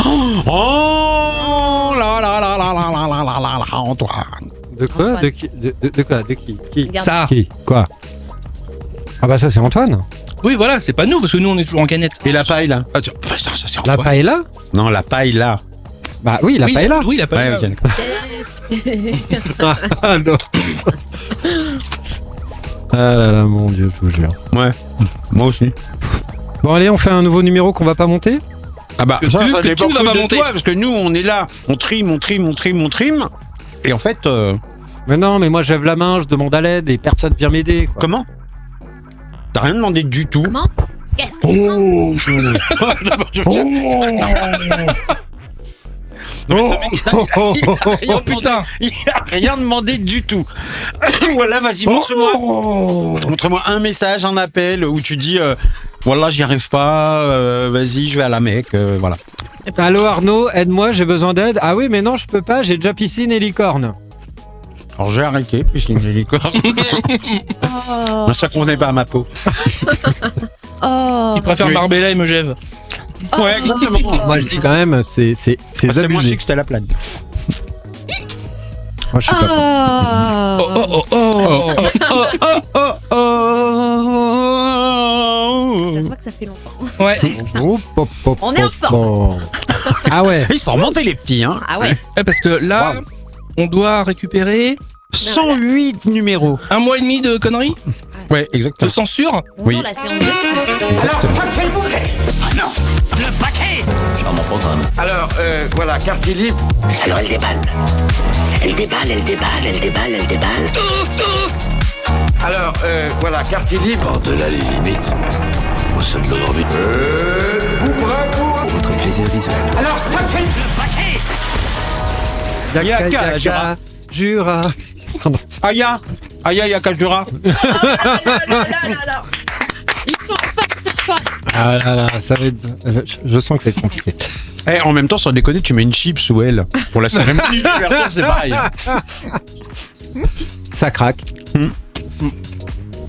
Oh là là là là là là là là là là, Antoine. De quoi? Antoine. De qui? De quoi? De qui? Regarde. Ça. Qui? Quoi? Ah bah ça c'est Antoine. Oui, voilà, c'est pas nous, parce que nous, on est toujours en canette. Et la paille là? Ah, tiens, ça c'est La Antoine. paella? Non, la paille là. Bah oui, la oui, paella. Oui, la paella. Ouais, ok, d'accord. Ah non. Ah là là, mon Dieu, je vous jure. Ouais, moi aussi. Bon allez, on fait un nouveau numéro qu'on va pas monter. Ah bah Que ça tu dépend vas que pas de monter. toi, parce que nous on est là, on trime. Et en fait, Mais non, mais moi j'lève la main, je demande à l'aide et personne vient m'aider. Quoi. comment? T'as rien demandé du tout. Comment? Qu'est-ce que Oh putain. Il a rien demandé du tout. Voilà, vas-y, montre-moi. Montre-moi un message, un appel où tu dis voilà, j'y arrive pas, vas-y, je vais à la Mecque, voilà. Allô Arnaud, aide-moi, j'ai besoin d'aide. Ah oui, mais non, je peux pas, j'ai déjà piscine et licorne. Alors j'ai arrêté, piscine de licorne. Oh. Ça convenait pas à ma peau. Oh. Il préfère Oui. Marbella et Megève. Ouais, exactement. Moi je dis quand même, c'est C'était moins abusé. chic que c'était la plaque. Moi je suis pas. Oh, oh, oh, oh. Ça se voit que ça fait longtemps. Ouais. Oh, pop, pop, On est pop, ensemble. pop. Ah ouais. Ils sont remontés les petits, hein. Ah ouais. Ouais, parce que là, Wow. on doit récupérer 108 numéros. 1 mois et demi de conneries, Ouais, de exactement. censure. Oui. Bonjour, la séance de... Alors, voilà, quartier libre. Alors elle déballe. Elle déballe, elle déballe, elle déballe, elle déballe. Alors, voilà, quartier libre. De là les limites. Au sein de l'ordre Vous prêts pour... votre plaisir visuel. Alors, ça c'est le paquet. Yaka, Jura. Jura. Aya, Yakajura. Ils sont forts ce soir. Ah là là, ça va être. Je sens que c'est compliqué. Eh, en même temps, sans déconner, tu mets une chip sous elle. Pour la cérémonie d'ouverture, c'est pareil. Ça craque.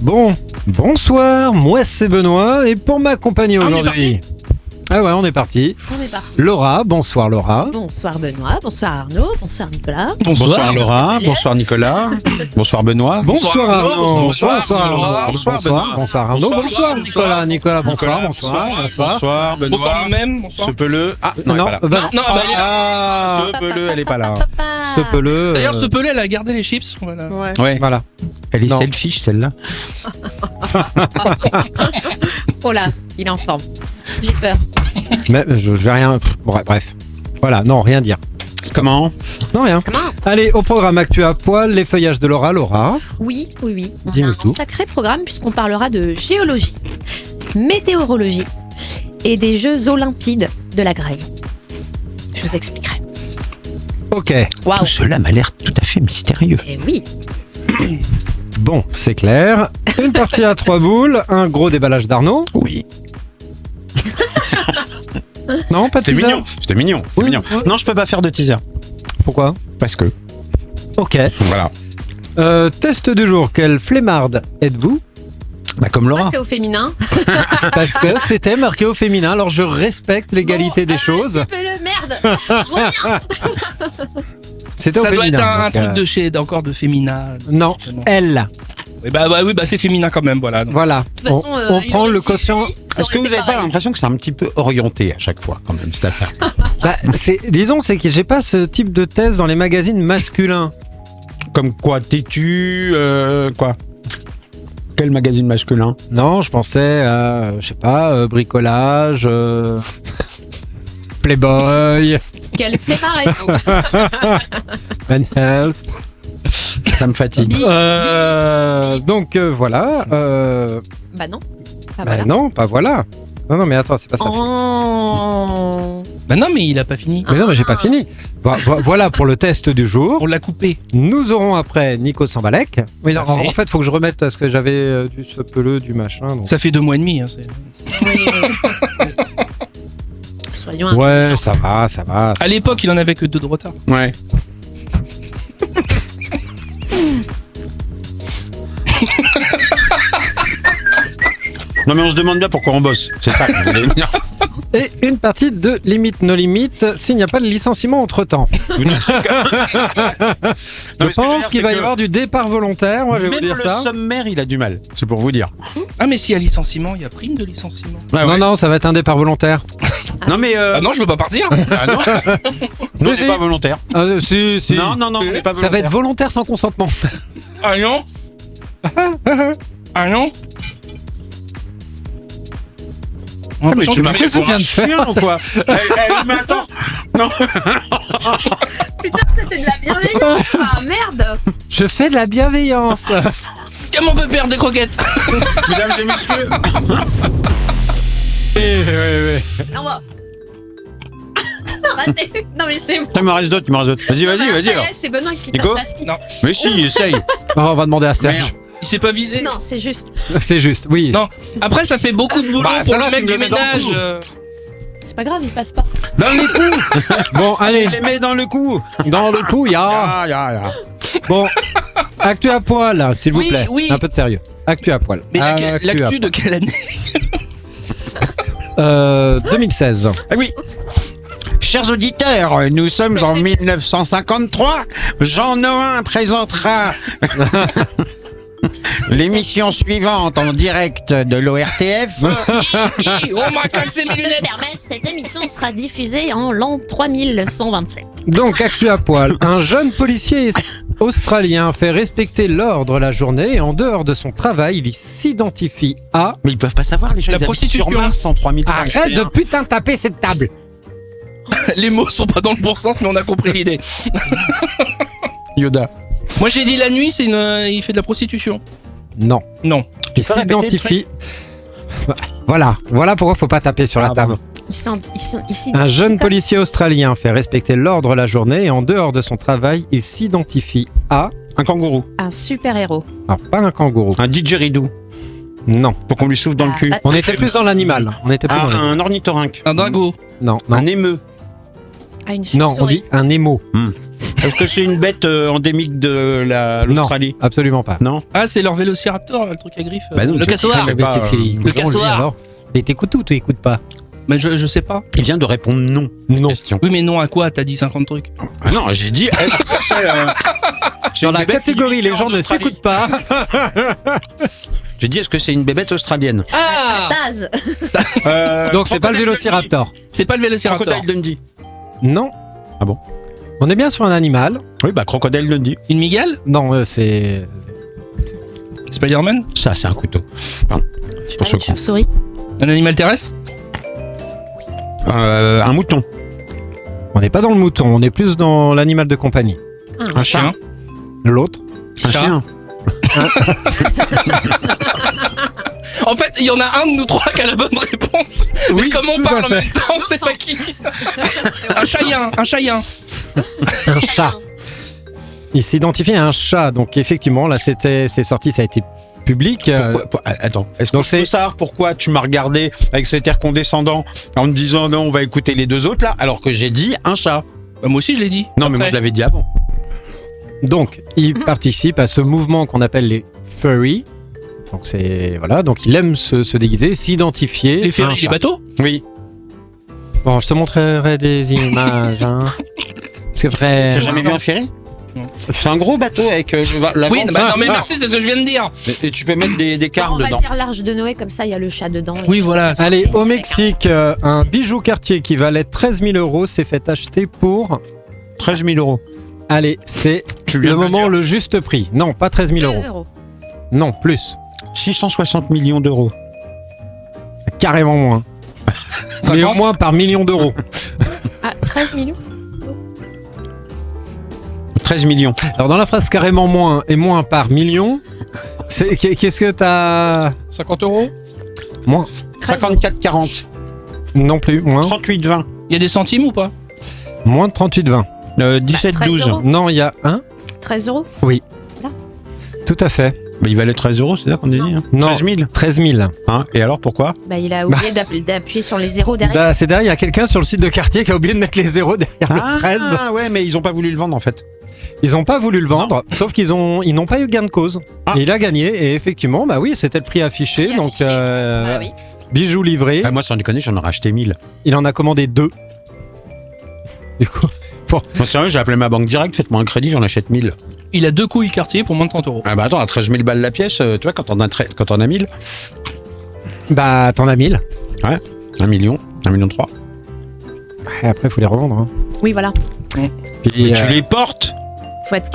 Bon, bonsoir, moi c'est Benoît et pour m'accompagner Ah, on est aujourd'hui. Ah ouais, on est parti. On est parti. Laura, bonsoir Laura. Bonsoir Benoît, bonsoir Arnaud, bonsoir Nicolas. Bonsoir Laura, bonsoir Nicolas, bonsoir Benoît. Bonsoir Arnaud, bonsoir, bonsoir Arnaud, bonsoir, bonsoir, bonsoir, Benoît. bonsoir Arnaud, Bonsoir, bonsoir bonsoir, Nicolas, bonsoir, bonsoir, bonsoir. Bonsoir Benoît. Bonsoir vous-même. Bonsoir. Ce peleu. Ah, non, Non, elle est pas là. bah non. Non, bah, il est là. Ah, Ce peleu, elle est pas là. Papa. ce peleu. D'ailleurs, ce pelé, elle a gardé les chips. Voilà. Ouais. Ouais. Voilà. Elle est Non. selfish, celle-là. Oh là, il est en forme. J'ai peur. Mais je vais rien. Bref. Voilà, non, rien dire. Comment? Non, rien. Comment? Allez, au programme Actu à poil, les feuillages de Laura. Laura. Oui. On a Dis-nous un tout. sacré programme puisqu'on parlera de géologie, météorologie et des Jeux Olympides de la Grève. Je vous expliquerai. Ok. Waouh. Tout cela m'a l'air tout à fait mystérieux. Et oui. Bon, c'est clair. Une partie à 3 boules, un gros déballage d'Arnaud. Oui. Non, pas de C'était teaser. mignon. C'était mignon. C'était Oui, mignon. oui. Non, je peux pas faire de teaser. Pourquoi? Parce que. Ok. Voilà. Test du jour. Quelle flemmarde êtes-vous? Bah, comme Ah, Laura. c'est au féminin. Parce que c'était marqué au féminin. Alors je respecte l'égalité des choses. Le merde. Reviens. C'était au Ça doit féminin. être un donc, truc de chez encore de féminin. Non, elle. Oui, bah c'est féminin quand même, voilà. Donc. Voilà. De toute façon, on il prend aurait le dit quotient. oui, ça Est-ce que aurait vous été n'avez pas pareil. l'impression que c'est un petit peu orienté à chaque fois, quand même, cette affaire? Bah, disons, c'est que j'ai pas ce type de thèse dans les magazines masculins. Comme quoi, têtu, quoi? Quel magazine masculin? Non, je pensais à, je sais pas, bricolage, Playboy, Quel flemmard êtes-vous? Man Health. Ça me fatigue. Donc voilà. Bah non. Ah, Bah voilà. non, pas voilà. Non, mais attends, c'est pas ça. Oh. Bah non, mais il a pas fini. Mais non, mais j'ai pas fini. Voilà pour le test du jour. On l'a coupé. Nous aurons après Nico Sambalek. Oui, non, Parfait. en fait, il faut que je remette parce que j'avais du sepeleux, du machin. donc. Ça fait 2 mois et demi. Hein, Oui. Soyons Ouais, indulgents. ça va. à l'époque, il en avait que 2 de retard. Ouais. Non mais on se demande bien pourquoi on bosse. C'est ça que je voulais dire. Et une partie de Limite No Limite s'il n'y a pas de licenciement entre-temps. Je pense qu'il va y avoir du départ volontaire, moi je vais vous Même dire le ça. sommaire, il a du mal. C'est pour vous dire. Ah, mais s'il y a licenciement, il y a prime de licenciement. Ah Non, ouais. non, ça va être un départ volontaire. Non, mais. Ah non, je veux pas partir. Ah non, non, Si, c'est si. pas volontaire. Si. Non, non, non, c'est pas volontaire. Ça va être volontaire sans consentement. Ah non. Ah non. Ah, mais tu m'as Qu'est-ce fait que tu viens de chien faire, ou quoi mais attends. Non. Putain, c'était de la bienveillance. Ah merde. Je fais de la bienveillance. Comment on peut perdre des croquettes? Mesdames et messieurs. Non, bah. Raté. Non, mais c'est bon. Il me reste d'autres, il me reste d'autres. Vas-y, vas-y, Ça vas-y. y alors. est, c'est Benoît qui Nico passe la speed. Non. Mais si, essaye. Oh, on va demander à Serge. Merde. Il s'est pas visé. Non, c'est juste. C'est juste, oui. Non. Après, ça fait beaucoup de boulot Bah, pour ça va, le mec tu me du le mets dans le ménage. coup. C'est pas grave, il passe pas. Dans les coups. Bon, allez, Je les mets dans le cou. dans le coup, il y a. Ah, ya. Bon, actu à poil, s'il vous Oui, plaît. oui. Un peu de sérieux. Actu à poil. Mais Actu à l'actu de quelle année? 2016. Ah oui. Chers auditeurs, nous sommes en 1953. Jean Nohain présentera l'émission suivante en direct de l'ORTF. On m'a cassé mes lunettes. Permettre, cette émission sera diffusée en l'an 3127. Donc, actu à poil. Un jeune policier australien fait respecter l'ordre la journée et en dehors de son travail, il s'identifie à... Mais ils peuvent pas savoir, les gens. La ils habitent prostitution. sur Mars en 3121. Arrête de putain taper cette table. Les mots sont pas dans le bon sens, mais on a compris l'idée. Yoda. Moi, j'ai dit la nuit, il fait de la prostitution. Non. Non. Il peux répéter le s'identifie... Voilà pourquoi faut pas taper sur la table. Un jeune policier australien fait respecter l'ordre la journée et en dehors de son travail, il s'identifie à... Un kangourou. Un super-héros. Alors, pas un kangourou. Un didgeridoo. Non. Pour qu'on lui souffle dans le cul. On était plus dans l'animal. On était plus Ah, dans l'animal. un ornithorynque. Un dingo. Non, Un non. émeu. Ah, une Non, on chauve-souris. dit un émo. Est-ce que c'est une bête endémique de l'Australie? Absolument pas. Non. Ah, c'est leur vélociraptor, là, le truc à griffes. Bah non, le tu- cassoir. tu- Mais pas, qu'est-ce qu'il le cassoir. alors. Et t'écoutes ou tu écoutes pas? Mais je sais pas. Il vient de répondre non. Non. Question. Oui, mais non à quoi? T'as dit 50 trucs. Ah non, j'ai dit. est-ce que c'est Dans une la bébête qui catégorie, vit les en gens ne Australie? s'écoutent pas. J'ai dit, est-ce que c'est une bébête australienne? Ah, Taz. Donc c'est pas le vélociraptor. c'est pas le vélociraptor. Crocodile Dundee. Non. Ah bon? On est bien sur un animal. Oui, bah Crocodile Dundee. Une migale? Non, c'est... Spider-Man? Ça, c'est un couteau. Pardon. Pour Une ce con. chauve-souris. Un animal terrestre? Un mouton. On n'est pas dans le mouton, on est plus dans l'animal de compagnie. Un chat. L'autre. Un Chat. chien. En fait, il y en a un de nous trois qui a la bonne réponse. Mais Oui, comme on tout parle à en fait. même temps, c'est pas qui. Un chaïen, un chaïen. Un chat. Il s'identifie à un chat, donc effectivement, là c'est sorti, ça a été public. Attends, est-ce donc que je peux c'est- savoir pourquoi tu m'as regardé avec cet air condescendant en me disant non, on va écouter les deux autres là, alors que j'ai dit un chat? Bah, moi aussi, je l'ai dit. Non, mais moi Après. je l'avais dit avant. Donc, il participe à ce mouvement qu'on appelle les furry. Donc c'est voilà, donc il aime se déguiser, s'identifier. Les à un ferries, les chat. bateaux? Oui. Bon, je te montrerai des images. Hein. Parce que vrai. T'as jamais vu un ferry? Non. C'est un gros bateau avec la Oui, vente. bah non, mais merci, c'est ce que je viens de dire. Et tu peux mettre des cartes On va dedans. dire l'arche de Noé, comme ça il y a le chat dedans. Oui, voilà. Allez, au Mexique, un bijou Cartier qui valait 13 000 € s'est fait acheter pour. 13 000 euros. Allez, c'est Tu viens le de moment, dire. le juste prix. Non, pas 13 000 2 €. euros. Non, plus. 660 millions d'euros. Carrément moins. Mais au 50. moins par million d'euros. Ah, 13 millions 13 millions. Alors dans la phrase carrément moins et moins par million, qu'est-ce que t'as 50 euros? moins? 54,40. Non plus, moins. 38,20. Il y a des centimes ou pas? Moins de 38,20. 17,12. 13 euros. Non, il y a un. 13 euros Tout à fait. Bah, il valait 13 euros, c'est ça qu'on a dit hein? Non. 13 000. 13 000. Hein? Et alors pourquoi? Bah, il a oublié d'appuyer sur les zéros derrière. Bah, c'est derrière, il y a quelqu'un sur le site de Cartier qui a oublié de mettre les zéros derrière le 13. Ah ouais, mais ils ont pas voulu le vendre en fait. Ils n'ont pas voulu le vendre, sauf qu'ils n'ont pas eu gain de cause. Ah. Et il a gagné, et effectivement, bah oui, c'était le prix affiché. Prix donc, affiché. Bah oui. bijoux livrés. Moi, sans déconner, j'en aurais acheté 1000. Il en a commandé 2. Du coup, Non, sérieux, j'ai appelé ma banque directe, faites-moi un crédit, j'en achète 1000. Il a 2 couilles Cartier pour moins de 30 €. Ah bah attends, à 13 000 balles la pièce, tu vois, quand on a 1000, bah, t'en as 1000. 1 million, 1,3 million. Et après, il faut les revendre. Hein. Oui, voilà. Puis, Mais tu les portes. Faut être.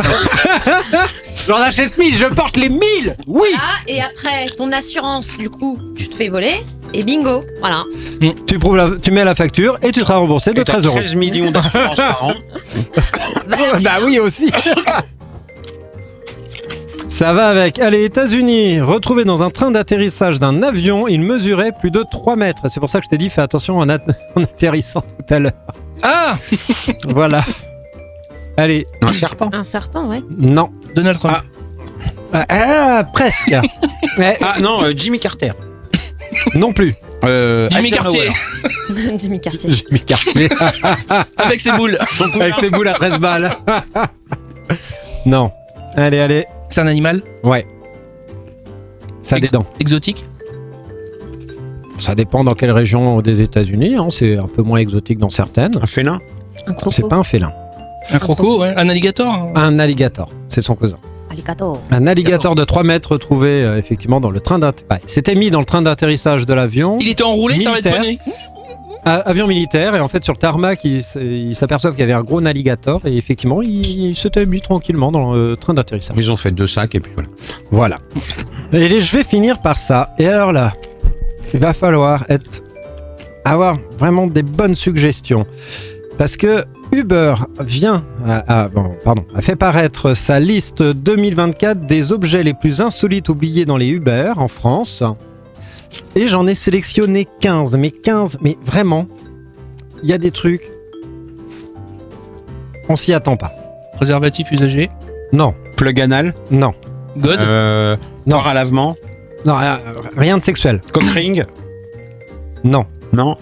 J'en achète 1000, je porte les 1000. Oui. Ah, et après, ton assurance, du coup, tu te fais voler et bingo. Voilà. Tu mets la facture et tu seras remboursé de Et t'as 13 €. 13 millions d'assurance par an. Bah oui aussi. Ça va avec. Allez, États-Unis, retrouvé dans un train d'atterrissage d'un avion, il mesurait plus de 3 mètres. C'est pour ça que je t'ai dit, fais attention en atterrissant tout à l'heure. Ah, Voilà. Allez, Un serpent. Un serpent, ouais. non. Donald Trump. Presque. Ah non, Jimmy Carter. Non plus. Jimmy Cartier. Jimmy Cartier. Jimmy Cartier. Avec ses boules. Avec ses boules à 13 balles. Non. Allez. C'est un animal Ouais. Ça a des dents. exotique. Ça dépend dans quelle région des États-Unis. Hein. C'est un peu moins exotique dans certaines. Un félin. Un croco. C'est pas un félin. Un croco, ouais. Un alligator. Un alligator. C'est son cousin. Alligator. Un alligator de 3 mètres trouvé effectivement dans le train d'atterrissage. C'était mis dans le train d'atterrissage de l'avion. Il était enroulé, ça va être Militaire. bonné. Avion militaire. Et en fait, sur le tarmac, ils s'aperçoivent qu'il y avait un gros alligator. Et effectivement, il s'était mis tranquillement dans le train d'atterrissage. Ils ont fait 2 sacs et puis voilà. Voilà. Et je vais finir par ça. Et alors là, il va falloir avoir vraiment des bonnes suggestions. Parce que Uber a fait paraître sa liste 2024 des objets les plus insolites oubliés dans les Uber en France. Et j'en ai sélectionné 15. Mais vraiment, il y a des trucs, on s'y attend pas. Préservatif usagé. Non, Plug anal. non, God. Non. Port à lavement. non, rien de sexuel. Cock ring. Non. Non.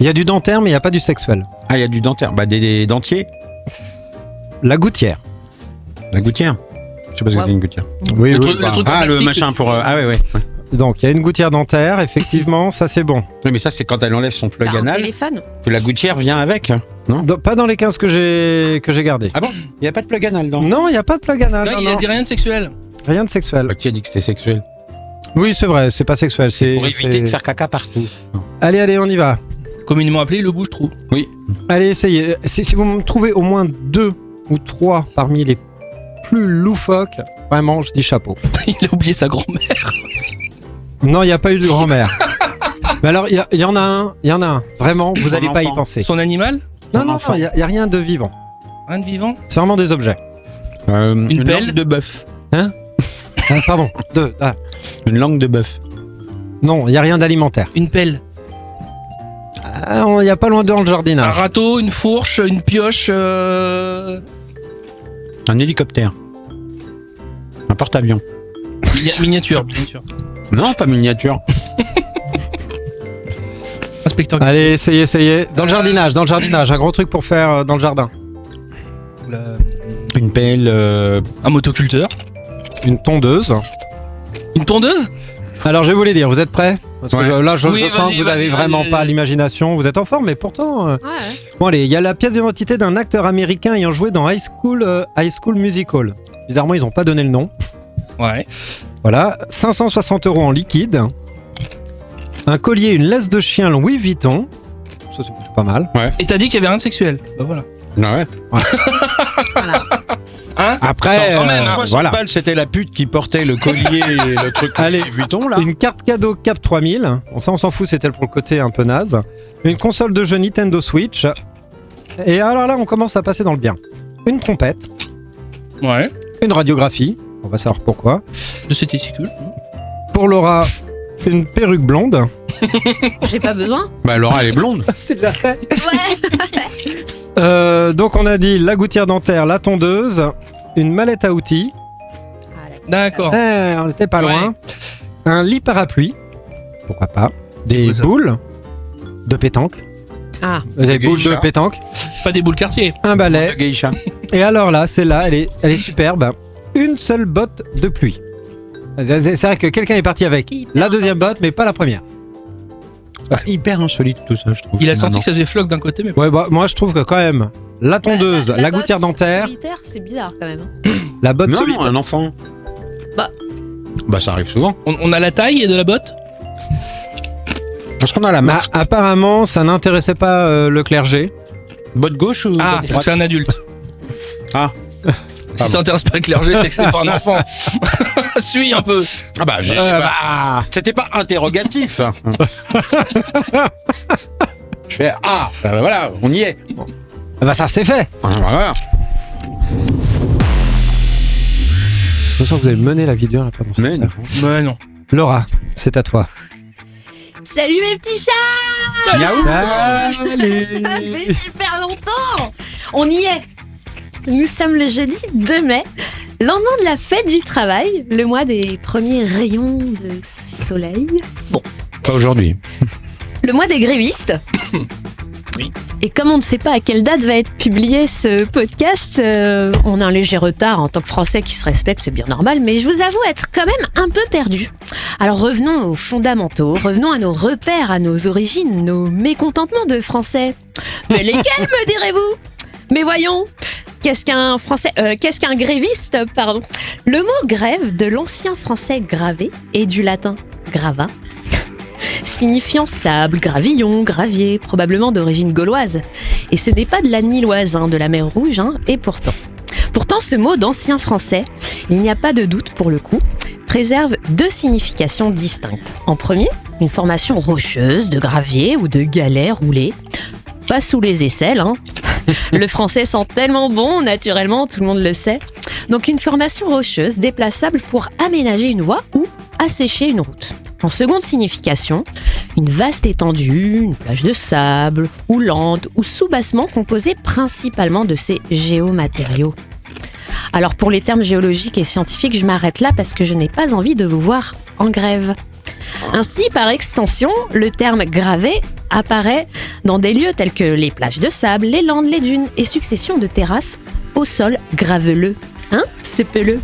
Il y a du dentaire, mais il n'y a pas du sexuel. Ah, il y a du dentaire. Bah, des dentiers. La gouttière. La gouttière. Je sais pas ce que c'est une gouttière. Oui, Le truc en Ah, le plastique machin que pour. Ah, ouais. Donc, il y a une gouttière dentaire, effectivement, ça c'est bon. Oui, mais ça, c'est quand elle enlève son plug Un anal. téléphone. Que la gouttière vient avec. Non. Pas dans les 15 que j'ai gardés. Ah bon. Il y a pas de plug anal dans. Non, il n'y a pas de plug anal. Non, il a dit rien de sexuel. Rien de sexuel. Bah, qui a dit que c'était sexuel? Oui, c'est vrai, c'est pas sexuel. Pour éviter de faire caca partout. Allez, on y va. Communément appelé le bouche-trou. Allez, essayez. Si vous me trouvez au moins 2 ou 3 parmi les plus loufoques, vraiment, je dis chapeau. Il a oublié sa grand-mère. Non, il n'y a pas eu de grand-mère. Mais alors, il y en a un. Vraiment, vous Son n'allez pas y enfant. penser. Son animal. Non, enfant. il n'y a rien de vivant. Rien de vivant. C'est vraiment des objets. Une pelle. langue de bœuf. Pardon. Une langue de bœuf. Non, il n'y a rien d'alimentaire. Une pelle. Il n'y a pas loin dans le Un jardinage. râteau, une fourche, une pioche. Un hélicoptère. Un porte-avions. Miniature, bien sûr. Non, pas miniature. Inspecteur. Allez, essayez. Dans le jardinage. Un gros truc pour faire dans le jardin. Une pelle. Un motoculteur. Une tondeuse. Une tondeuse. Alors, je vais vous les dire. Vous êtes prêts? Parce que Ouais. là, je Oui, sens que vous avez vraiment pas l'imagination. Vous êtes en forme, mais pourtant... Ouais. Bon, allez, il y a la pièce d'identité d'un acteur américain ayant joué dans High School Musical. Bizarrement, ils n'ont pas donné le nom. Ouais. Voilà. 560 € en liquide. Un collier, une laisse de chien Louis Vuitton. Ça, c'est plutôt pas mal. Et t'as dit qu'il y avait rien de sexuel. Bah voilà. Ouais. Après, Quand même, 60 voilà. balles, c'était la pute qui portait le collier et le truc Allez, Louis Vuitton, là. Une carte cadeau Cap 3000. Bon, ça, on s'en fout, c'était pour le côté un peu naze. Une console de jeu Nintendo Switch. Et alors là, on commence à passer dans le bien. Une trompette. Ouais. Une radiographie. On va savoir pourquoi. De ces testicules. Pour Laura, une perruque blonde. J'ai pas besoin. Bah, Laura, elle est blonde. C'est la Ouais. Donc, on a dit la gouttière dentaire, la tondeuse, une mallette à outils. D'accord. On était pas Ouais. loin. Un lit parapluie. Pourquoi pas. Des quoi ça boules de pétanque. Ah. Des boules de geisha. pétanque. Pas des boules quartier. Un balai. Le geisha. Et alors là, celle-là, elle est superbe. Une seule botte de pluie. C'est vrai que quelqu'un est parti avec Hyper la deuxième botte, mais pas la première. Hyper insolite tout ça, je trouve. Il a senti que ça faisait floc d'un côté, mais Ouais, bah, moi je trouve que quand même, la tondeuse, la gouttière botte dentaire, solitaire, c'est bizarre quand même. la botte Non, solitaire. un enfant. Bah. Bah, ça arrive souvent. on a la taille de la botte. Parce qu'on a la Bah, marque. apparemment, ça n'intéressait pas le clergé. Botte gauche ou Ah, botte donc droite? c'est un adulte. Ah. Si ça intéresse pas le clergé, c'est que c'est pas un enfant. Suis un peu. Ah bah, bah, c'était pas interrogatif. Je fais bah voilà, on y est. Ah bah ça c'est fait. Voilà. Je sens que vous avez mené la vidéo là pendant Mais cette non. heure. Ouais, non. Laura, c'est à toi. Salut mes petits chats. Miaou. Ça fait super longtemps. On y est. Nous sommes le jeudi 2 mai, lendemain de la fête du travail, le mois des premiers rayons de soleil. Bon, Pas aujourd'hui. le mois des grévistes. Oui. Et comme on ne sait pas à quelle date va être publié ce podcast, on a un léger retard en tant que Français qui se respecte, c'est bien normal, mais je vous avoue être quand même un peu perdu. Alors revenons aux fondamentaux, revenons à nos repères, à nos origines, nos mécontentements de Français. Mais lesquels, me direz-vous? Mais voyons, qu'est-ce qu'un gréviste, pardon? Le mot grève, de l'ancien français gravé et du latin grava, signifiant sable, gravillon, gravier, probablement d'origine gauloise. Et ce n'est pas de la Niloise, de la mer Rouge, et pourtant. Pourtant, ce mot d'ancien français, il n'y a pas de doute pour le coup, préserve deux significations distinctes. En premier, une formation rocheuse de gravier ou de galets roulés, pas sous les aisselles, Le français sent tellement bon, naturellement, tout le monde le sait. Donc une formation rocheuse déplaçable pour aménager une voie ou assécher une route. En seconde signification, une vaste étendue, une plage de sable, ou lande, ou soubassement composée principalement de ces géomatériaux. Alors pour les termes géologiques et scientifiques, je m'arrête là parce que je n'ai pas envie de vous voir en grève. Ainsi, par extension, le terme gravé apparaît dans des lieux tels que les plages de sable, les landes, les dunes et succession de terrasses au sol graveleux. Ce peleux.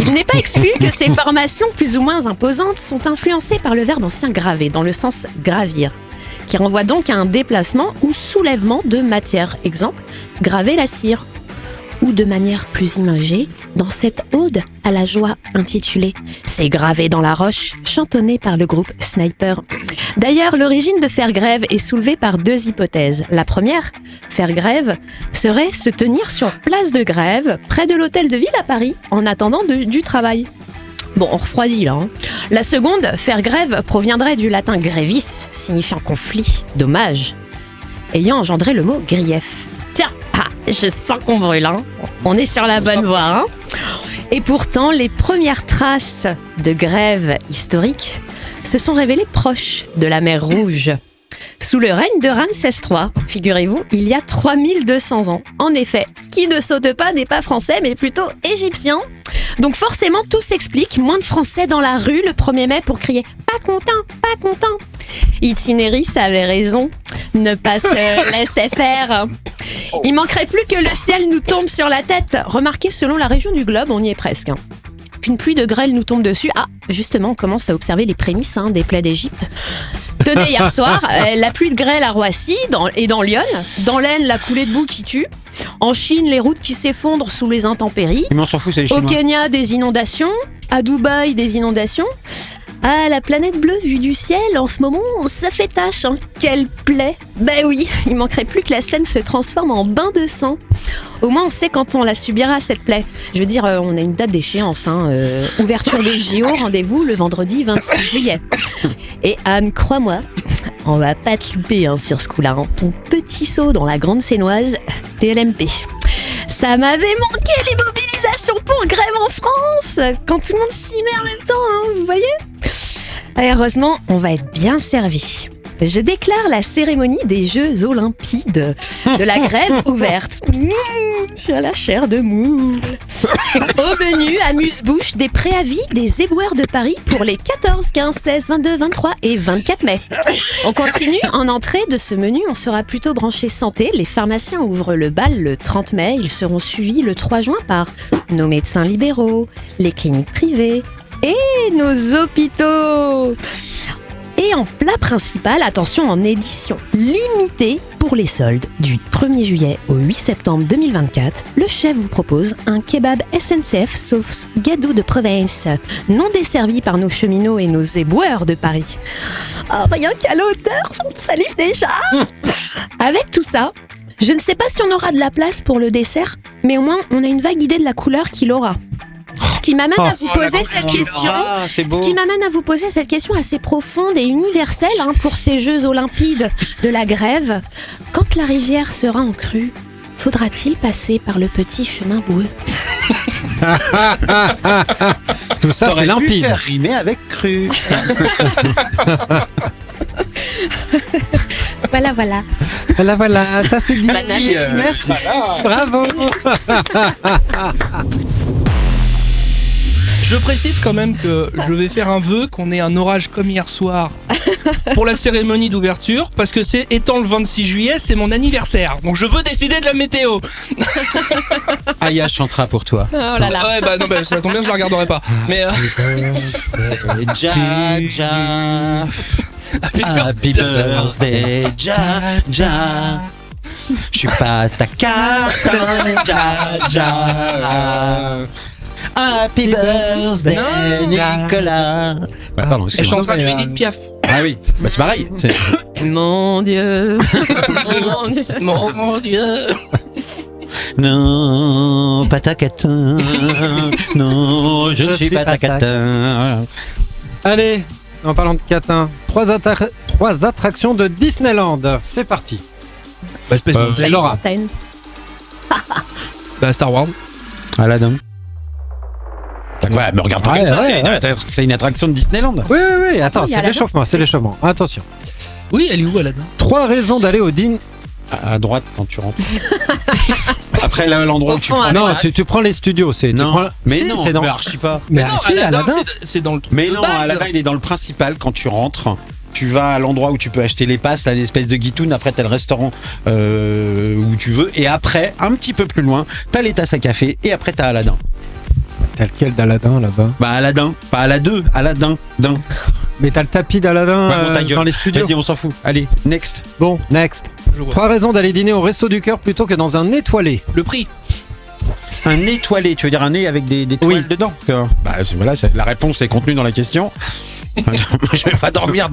Il n'est pas exclu que ces formations plus ou moins imposantes sont influencées par le verbe ancien graver, dans le sens gravir, qui renvoie donc à un déplacement ou soulèvement de matière. Exemple, graver la cire. Ou de manière plus imagée, dans cette ode à la joie intitulée « C'est gravé dans la roche », chantonnée par le groupe Sniper. D'ailleurs, l'origine de faire grève est soulevée par deux hypothèses. La première, faire grève, serait se tenir sur place de grève, près de l'hôtel de ville à Paris, en attendant du travail. Bon, on refroidit là. La seconde, faire grève, proviendrait du latin grevis, signifiant conflit, dommage, ayant engendré le mot grief. Tiens, je sens qu'on brûle, On est sur la bonne voie, Et pourtant, les premières traces de grève historique se sont révélées proches de la mer Rouge. Sous le règne de Ramsès III, figurez-vous, il y a 3200 ans. En effet, qui ne saute pas n'est pas français, mais plutôt égyptien. Donc forcément, tout s'explique. Moins de Français dans la rue le 1er mai pour crier « Pas content, pas content !» Itinéris avait raison, ne pas se laisser faire. Il manquerait plus que le ciel nous tombe sur la tête. Remarquez, selon la région du globe, on y est presque. Qu'une pluie de grêle nous tombe dessus. Justement, on commence à observer les prémices des plaies d'Égypte. Tenez, hier soir, la pluie de grêle à Roissy et dans l'Yonne. Dans l'Aisne, la coulée de boue qui tue. En Chine, les routes qui s'effondrent sous les intempéries. Mais on s'en fout, c'est les Au Chinois. Kenya, des inondations. À Dubaï, des inondations. La planète bleue vue du ciel, en ce moment, ça fait tâche. Quelle plaie! Ben oui, il manquerait plus que la Seine se transforme en bain de sang. Au moins, on sait quand on la subira, cette plaie. Je veux dire, on a une date d'échéance. Ouverture des JO, rendez-vous le vendredi 26 juillet. Et Anne, crois-moi, on va pas te louper sur ce coup-là. Ton petit saut dans la Grande Sénoise, TLMP. Ça m'avait manqué les mobilisations pour grève en France, quand tout le monde s'y met en même temps, vous voyez? Heureusement, on va être bien servi. Je déclare la cérémonie des Jeux Olympides de la grève ouverte. J'ai la chair de moule. Au menu, amuse-bouche, des préavis des éboueurs de Paris pour les 14, 15, 16, 22, 23 et 24 mai. On continue. En entrée de ce menu, on sera plutôt branché santé. Les pharmaciens ouvrent le bal le 30 mai. Ils seront suivis le 3 juin par nos médecins libéraux, les cliniques privées et nos hôpitaux. Et en plat principal, attention, en édition limitée pour les soldes du 1er juillet au 8 septembre 2024, le chef vous propose un kebab SNCF sauce gadou de province, non desservi par nos cheminots et nos éboueurs de Paris. Oh, rien qu'à l'odeur, j'en salive déjà. Avec tout ça, je ne sais pas si on aura de la place pour le dessert, mais au moins on a une vague idée de la couleur qu'il aura. Ce qui m'amène à vous poser cette question. C'est beau. Ce qui m'amène à vous poser cette question assez profonde et universelle pour ces Jeux Olympiques de la grève. Quand la rivière sera en crue, faudra-t-il passer par le petit chemin boueux? Tout ça, c'est T'aurais pu limpide. faire rimer avec cru. Voilà. Voilà, ça c'est dit. Merci. Merci. Bravo. Je précise quand même que je vais faire un vœu qu'on ait un orage comme hier soir pour la cérémonie d'ouverture, parce que étant le 26 juillet, c'est mon anniversaire. Donc je veux décider de la météo. Aya chantera pour toi. Oh là là. Ouais, bah non, bah, ça tombe bien, je la regarderai pas. Mais Ja, ja. Happy birthday, ja, ja. Je suis pas ta carte, ja, ja. Happy birthday, Non. Nicolas. Ouais, pardon, elle excuse-moi. chantera du Edith Piaf. Ah oui, bah c'est pareil. Mon Dieu. Mon Dieu. Mon Dieu. Non, pas ta catin. Non, je suis pas ta catin. Allez, en parlant de catin, trois attractions de Disneyland. C'est parti. Bah, espèce de C'est Laura. Fontaine. Bah, Star Wars. Aladdin. Ouais, me regarde pas Ouais, comme ça, ouais, c'est une attraction de Disneyland. Oui. Attends, Oh, il y a c'est Aladdin. l'échauffement, c'est l'échauffement. Attention. Oui, elle est où, Aladdin? 3 raisons d'aller au dîner. À droite quand tu rentres. Après là, l'endroit Au où tu fond, prends. à Non, droite. tu prends les studios. Tu Non, prends... mais Si, non, c'est dans. mais archi pas. Mais non, si, Aladdin. c'est dans le truc. Mais de non, base. Aladdin, il est dans le principal quand tu rentres. Tu vas à l'endroit où tu peux acheter les passes, là, l'espèce de guitoune. Après, t'as le restaurant où tu veux. Et après, un petit peu plus loin, t'as les tasses à café. Et après, t'as Aladdin. T'as lequel d'Aladdin là-bas? Bah, Aladdin, pas Aladdin, Aladdin. Mais t'as le tapis d'Aladdin Ouais, bon, ta gueule. dans les studios. Vas-y, on s'en fout. Allez, next. Bon, next. Je vois. 3 raisons d'aller dîner au Resto du Cœur plutôt que dans un étoilé. Le prix. Un étoilé, tu veux dire un nez avec des toiles Oui. dedans? Bah, voilà, la réponse est contenue dans la question. Je vais pas dormir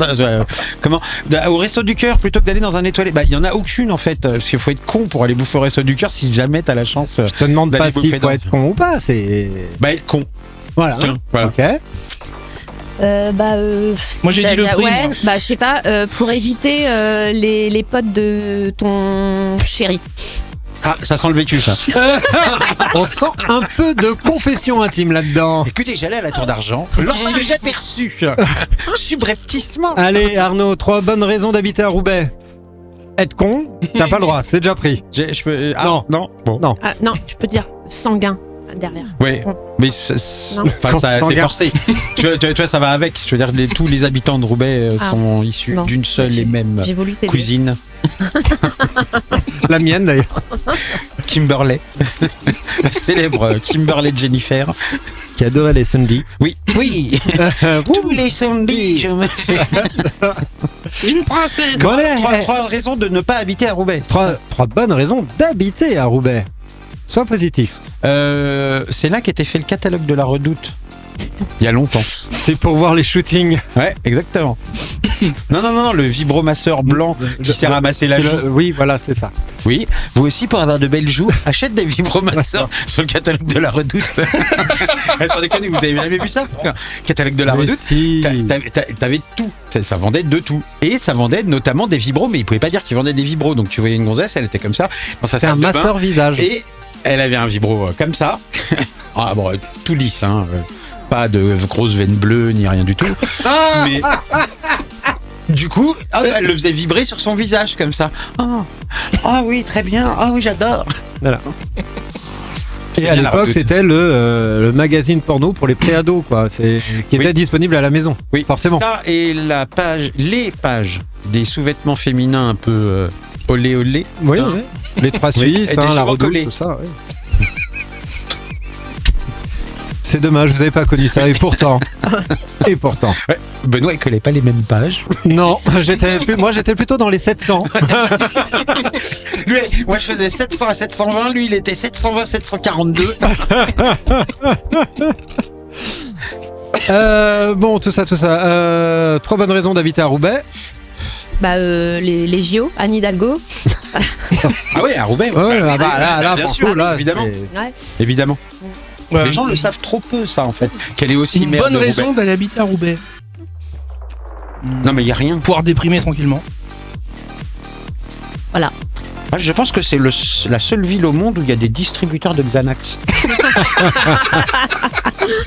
comment au Resto du Cœur plutôt que d'aller dans un étoilé. Bah il y en a aucune en fait, parce qu'il faut être con pour aller bouffer au Resto du Cœur si jamais t'as la chance. Je te demande d'aller pas s'il bouffer faut dans- être con ou pas, c'est. Bah être con. Voilà. Tiens, voilà. Ok. Moi, j'ai dit le prix, Ouais, moi. bah je sais pas, pour éviter les potes de ton chéri. Ah, ça sent le vécu ça. On sent un peu de confession intime là-dedans. Écoutez, j'allais à la Tour d'Argent lorsque j'ai perçu subrepticement. Allez, Arnaud, 3 bonnes raisons d'habiter à Roubaix. Être con, t'as pas le droit, c'est déjà pris. Je peux. Non. non. Bon. Non. Ah, non, tu peux dire sanguin derrière. Ouais. Con. Mais Non. enfin, ça, c'est Sanguin. forcé. tu vois, ça va avec. Je veux dire, tous les habitants de Roubaix Ah. sont issus Bon. d'une seule et même J'ai voulu t'aider. cousine, La mienne d'ailleurs. Kimberley, la célèbre Kimberley Jennifer. Qui adorait les Sunday. Oui, tous les samedis, je me fais. Une princesse. Bon, allez, Trois raisons de ne pas habiter à Roubaix. 3 bonnes raisons d'habiter à Roubaix. Sois positif. C'est là qu'était fait le catalogue de la Redoute. Il y a longtemps. C'est pour voir les shootings. Ouais, exactement. Non, le vibromasseur blanc qui sert à masser la C'est joue. Oui, voilà, c'est ça. Oui, vous aussi pour avoir de belles joues, achète des vibromasseurs sur le catalogue de la Redoute. Sans déconner, vous avez jamais vu ça? Catalogue de la Mais Redoute. si. T'avais tout, ça vendait de tout. Et ça vendait notamment des vibros, mais ils pouvaient pas dire qu'ils vendaient des vibros. Donc tu voyais une gonzesse, elle était comme ça, dans sa C'est un salle de bain, masseur visage. et elle avait un vibro comme ça. Ah bon, tout lisse, hein. Pas de grosses veines bleues ni rien du tout. Mais du coup, elle le faisait vibrer sur son visage comme ça. Ah oui, très bien. Ah oui, j'adore. Voilà. C'était Et à bien la l'époque, Redoute. c'était le magazine porno pour les préados, quoi. Qui était disponible à la maison. Oui, forcément. Ça et les pages des sous-vêtements féminins un peu olé olé. Oui, Hein. oui. Les 3 Oui, Suisses, étaient la souvent Redoute, collés. tout ça. Oui. C'est dommage, vous n'avez pas connu ça. Et pourtant. Benoît, il connaît pas les mêmes pages. Non, moi j'étais plutôt dans les 700. Lui, moi, je faisais 700 à 720. Lui, il était 720, 742. Bon, tout ça. 3 bonnes raisons d'habiter à Roubaix. Les JO, Anne Hidalgo. Ah oui, à Roubaix. Ouais, là, bien pour sûr, le coup, là, évidemment. c'est- Ouais. Évidemment. Ouais. Les gens le savent trop peu, ça, en fait. Qu'elle est aussi Une maire bonne de raison Roubaix. d'aller habiter à Roubaix. Non, mais il y a rien. Pouvoir déprimer tranquillement. Ah, je pense que c'est la seule ville au monde où il y a des distributeurs de Xanax.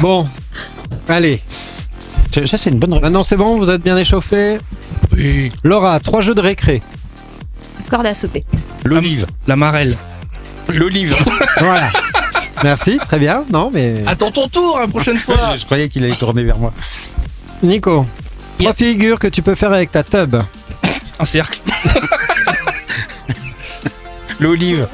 Bon, allez. Ça, c'est une bonne raison. Maintenant c'est bon, vous êtes bien échauffés. Oui. Laura, 3 jeux de récré. Corde à sauter. L'olive. La marelle. L'olive. Voilà. Merci, très bien. Non, mais. Attends ton tour la prochaine fois. Je croyais qu'il allait tourner vers moi. Nico, 3 figures que tu peux faire avec ta tub. Un cercle. L'olive.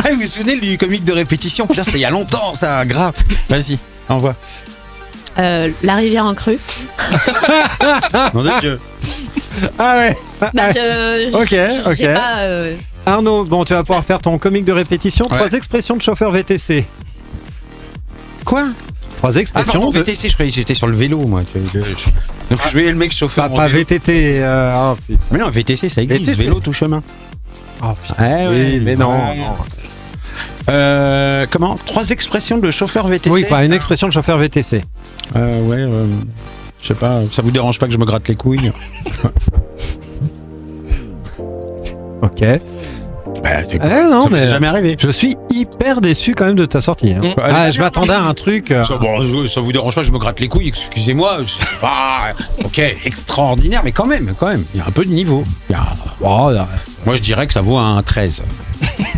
Ah, vous vous souvenez du comique de répétition? Putain, c'était il y a longtemps, ça, grave. Vas-y, envoie. La rivière en crue. Nom de Dieu. Ah ouais. Ok. J'ai pas, Arnaud, bon, tu vas pouvoir faire ton comique de répétition. Ouais. 3 expressions de chauffeur VTC. Quoi? 3 Ah, expressions pardon, de... VTC, je croyais que j'étais sur le vélo, moi. Donc, je voyais le mec chauffeur. Pas VTT. Oh putain. Mais non, VTC, ça existe. VTC. Vélo tout chemin. Oh putain. Eh ouais, Oui, mais non. ouais. Comment? 3 expressions de chauffeur VTC? Oui, pas une expression de chauffeur VTC. Ouais, je sais pas, ça vous dérange pas que je me gratte les couilles? Ok. Bah, Non, ça mais m'est jamais arrivé. je suis hyper déçu quand même de ta sortie. Hein. Ah, je m'attendais à un truc. Ça vous dérange pas que je me gratte les couilles? Excusez-moi, c'est pas... Ok, extraordinaire, mais quand même, il y a un peu de niveau. Oh, là, Moi, je dirais que ça vaut un 13.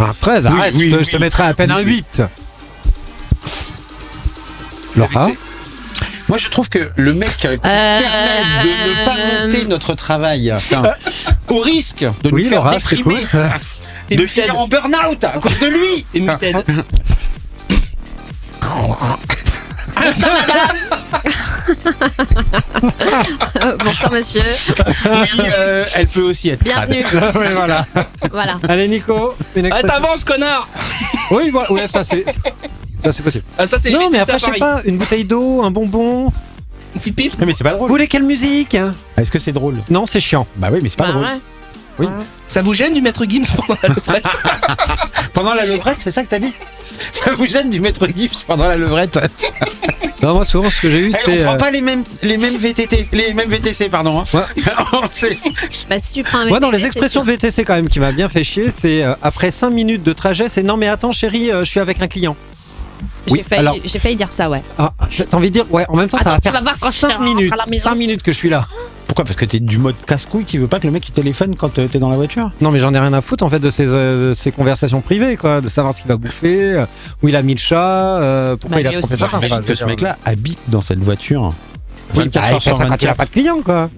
un 13, Oui, arrête, oui, je oui. te mettrais à peine un 8. Laura, Moi, je trouve que le mec qui se permet de ne pas monter notre travail, enfin, au risque de nous oui, faire Laura, je déprimer, t'écoute. de finir en burn-out à cause de lui. Et muted. bonsoir monsieur. Elle peut aussi être crade. Bienvenue. Ouais, voilà. Voilà. Allez, Nico, une Ah, expression. t'avances, connard. Oui, voilà, ouais, ça c'est possible. Ah, ça c'est Non, mais VTC après, à je sais Paris. pas, une bouteille d'eau, un bonbon. Une petite pipe. Mais c'est pas Vous drôle. voulez quelle musique? Est-ce que c'est drôle? Non, c'est chiant. Bah oui, mais c'est pas drôle. Ouais. Ça vous gêne du maître Gims pendant la levrette? Pendant la levrette, c'est ça que t'as dit? Ça vous gêne du maître Gibbs pendant la levrette? Non, moi, souvent, ce que j'ai eu, Eh, c'est. on prend pas les mêmes VTT, les mêmes VTC, pardon. Hein. Ouais. C'est- Bah, si tu prends un Moi, dans VTT, les c'est expressions sûr. VTC, quand même, qui m'a bien fait chier, c'est après 5 minutes de trajet, c'est non, mais attends, chérie, je suis avec un client. Oui, alors- J'ai failli dire ça, ouais. Ah, t'as envie de dire, ouais, en même temps, ça Attends, va tu faire vas voir quand je 5 rentre minutes. à la maison. 5 minutes que je suis là. Pourquoi? Parce que t'es du mode casse-couille qui veut pas que le mec il téléphone quand t'es dans la voiture? Non, mais j'en ai rien à foutre, en fait, de ces conversations privées, quoi. De savoir ce qu'il va bouffer, où il a mis le chat, pourquoi Bah, il a lui trompé aussi. sa femme. Imagine Enfin, que ce mec-là habite dans cette voiture. Oui, 24 bah, il heures fait sur ça quand il a 24. pas de client, quoi.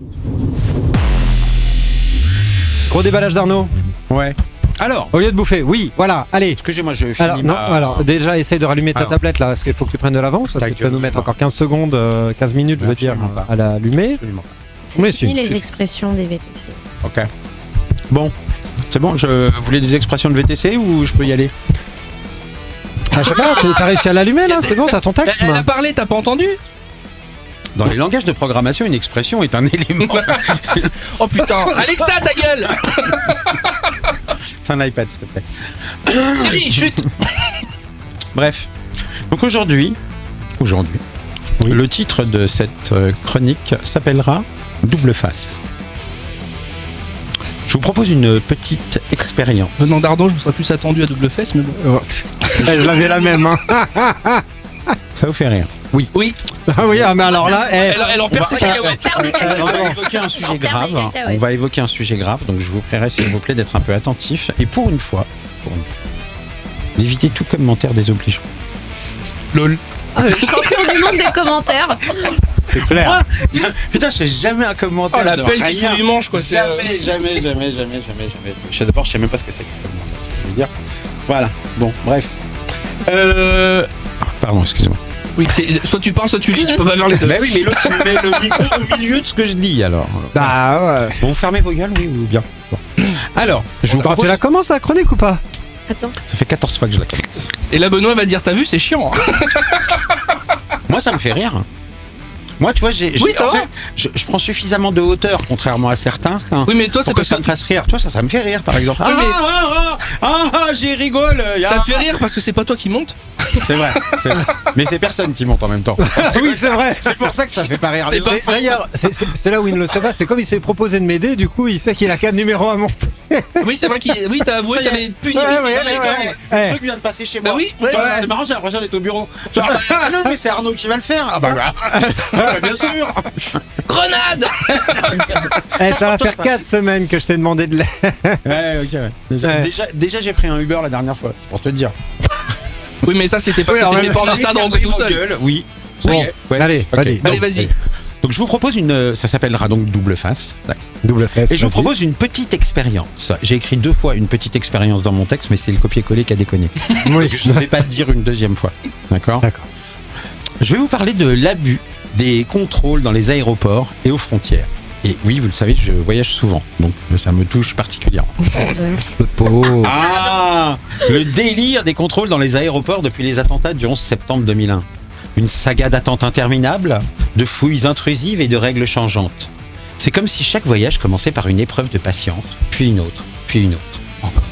Gros déballage d'Arnaud. Ouais. Alors, Au lieu de bouffer, oui, voilà, allez. excusez-moi, je finis Alors, non, alors, déjà, essaye de rallumer ta Alors. tablette là, parce qu'il faut que tu prennes de l'avance, parce que tu vas nous mettre encore 15 secondes, 15 minutes, je veux dire, Absolument pas. à l'allumer. Absolument. C'est Mais fini si, les si. expressions des VTC. Ok. Bon, c'est bon, je voulais des expressions de VTC ou je peux y aller? Ah, je sais pas, t'as réussi à l'allumer là, c'est bon, t'as ton texte, Elle moi. a parlé, t'as pas entendu? Dans les langages de programmation, une expression est un élément. Oh putain. Alexa, ta gueule. C'est un iPad, s'il te plaît. Siri, chute. Bref. Donc aujourd'hui, le titre de cette chronique s'appellera Double face. Je vous propose une petite expérience. Venant d'Ardon, je me serais plus attendu à double fesse, mais bon. Je l'avais la même, hein. Ça vous fait rire? Oui. Oui, Ah oui, ah, mais alors là, elle en perd ses cacahuètes. On va évoquer un sujet grave. On va évoquer un sujet grave, donc je vous prierai s'il vous plaît d'être un peu attentif et pour une fois, d'éviter tout commentaire désobligeant. Lol. Champion du monde des commentaires. c'est clair. Putain, je fais jamais un commentaire. Oh, la de pelle qui rien. fout du manche, quoi. c'est, Jamais. D'abord, je sais même pas ce que c'est que commentaire, ce que je veux dire. Voilà. Bon, bref. Pardon, excusez-moi. Oui, soit tu parles, soit tu lis, tu peux pas faire les deux. Bah oui, mais l'autre, il met le micro au milieu de ce que je dis, alors. Bah ouais. Bon, vous fermez vos gueules, oui ou bien. Bon. Alors, je vous Quand propose... tu la commences la chronique ou pas? Attends. Ça fait 14 fois que je la commence. Et là, Benoît va dire, t'as vu, c'est chiant. Moi, ça me fait rire. Moi, tu vois, Oui, ça en va. fait, je prends suffisamment de hauteur, contrairement à certains. Hein, Oui, mais toi, c'est pour que parce ça que me fasse rire. Toi, ça me fait rire, par exemple. Oui, mais- J'ai rigole. ça te fait rire parce que c'est pas toi qui monte. C'est vrai. Mais c'est personne qui monte en même temps. Oui, c'est vrai. C'est pour ça que ça fait pas rire. C'est pas Mais d'ailleurs, c'est là où il ne le sait pas. C'est comme il s'est proposé de m'aider, du coup, il sait qu'il a qu'un numéro à monter. Oui, c'est vrai oui, t'as avoué, Ça y est. t'avais plus une Ouais, émission. ouais. Le truc vient de passer chez moi. Bah oui, ouais. Tu vois, c'est marrant, j'ai l'impression d'être au bureau. Tu vois, non, mais c'est Arnaud qui va le faire. Ah bah bien sûr. Grenade. Ça va faire 4 semaines que je t'ai demandé de l'aide. Ouais, ok. Ouais. Déjà, j'ai pris un Uber la dernière fois, pour te dire. Oui, mais ça, c'était parce Oui, que alors, t'étais pas en état de rentrer tout seul. Gueule, oui. Ça Bon, y est. Ouais. allez, Ok. vas-y. Allez, vas-y. Donc je vous propose ça s'appellera donc Double Face. Double fesse. Et je vous vas-y. propose une petite expérience. J'ai écrit 2 fois une petite expérience dans mon texte, mais c'est le copier-coller qui a déconné. Oui. Je ne vais pas le dire une deuxième fois. D'accord. D'accord. Je vais vous parler de l'abus des contrôles dans les aéroports et aux frontières. Et oui, vous le savez, je voyage souvent, donc ça me touche particulièrement. Ah, le délire des contrôles dans les aéroports depuis les attentats du 11 septembre 2001. Une saga d'attentes interminables, de fouilles intrusives et de règles changeantes. C'est comme si chaque voyage commençait par une épreuve de patience, puis une autre, encore et encore.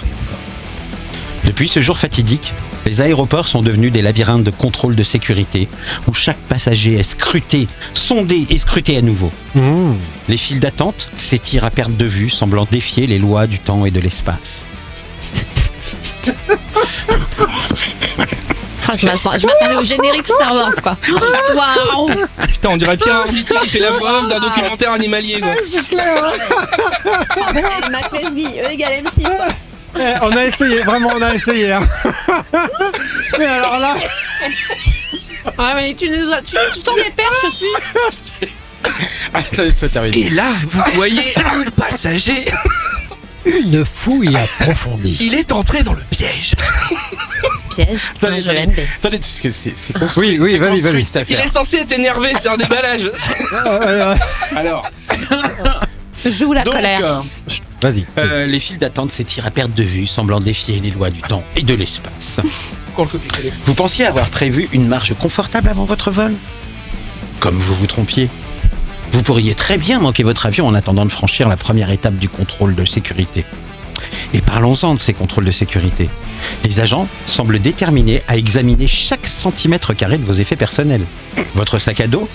Depuis ce jour fatidique, les aéroports sont devenus des labyrinthes de contrôle de sécurité, où chaque passager est scruté, sondé et scruté à nouveau. Mmh. Les files d'attente s'étirent à perte de vue, semblant défier les lois du temps et de l'espace. Je m'attendais au générique Star Wars, quoi. Waouh. Putain, on dirait Pierre Arditi qui fait la voix off d'un documentaire animalier, quoi. Mac Lesguy, E égale M6, quoi. On a essayé, vraiment, on a essayé. Hein. Mais alors là, Ah, mais tu t'en déperches aussi. Attendez, c'est terminé. Et là, vous voyez un passager, une fouille approfondie. il est entré dans le piège. Piège. Attendez, Je l'aime. Attendez, parce que c'est Oui, c'est vas-y, construit, vas-y. cette Il affaire. est censé être énervé, c'est un déballage. Alors, Joue la donc, colère. Vas-y. les files d'attente s'étirent à perte de vue, semblant défier les lois du temps et de l'espace. Encore le copier-coller. Vous pensiez avoir prévu une marche confortable avant votre vol? Comme vous vous trompiez. Vous pourriez très bien manquer votre avion en attendant de franchir la première étape du contrôle de sécurité. Et parlons-en de ces contrôles de sécurité. Les agents semblent déterminés à examiner chaque centimètre carré de vos effets personnels. Votre sac à dos.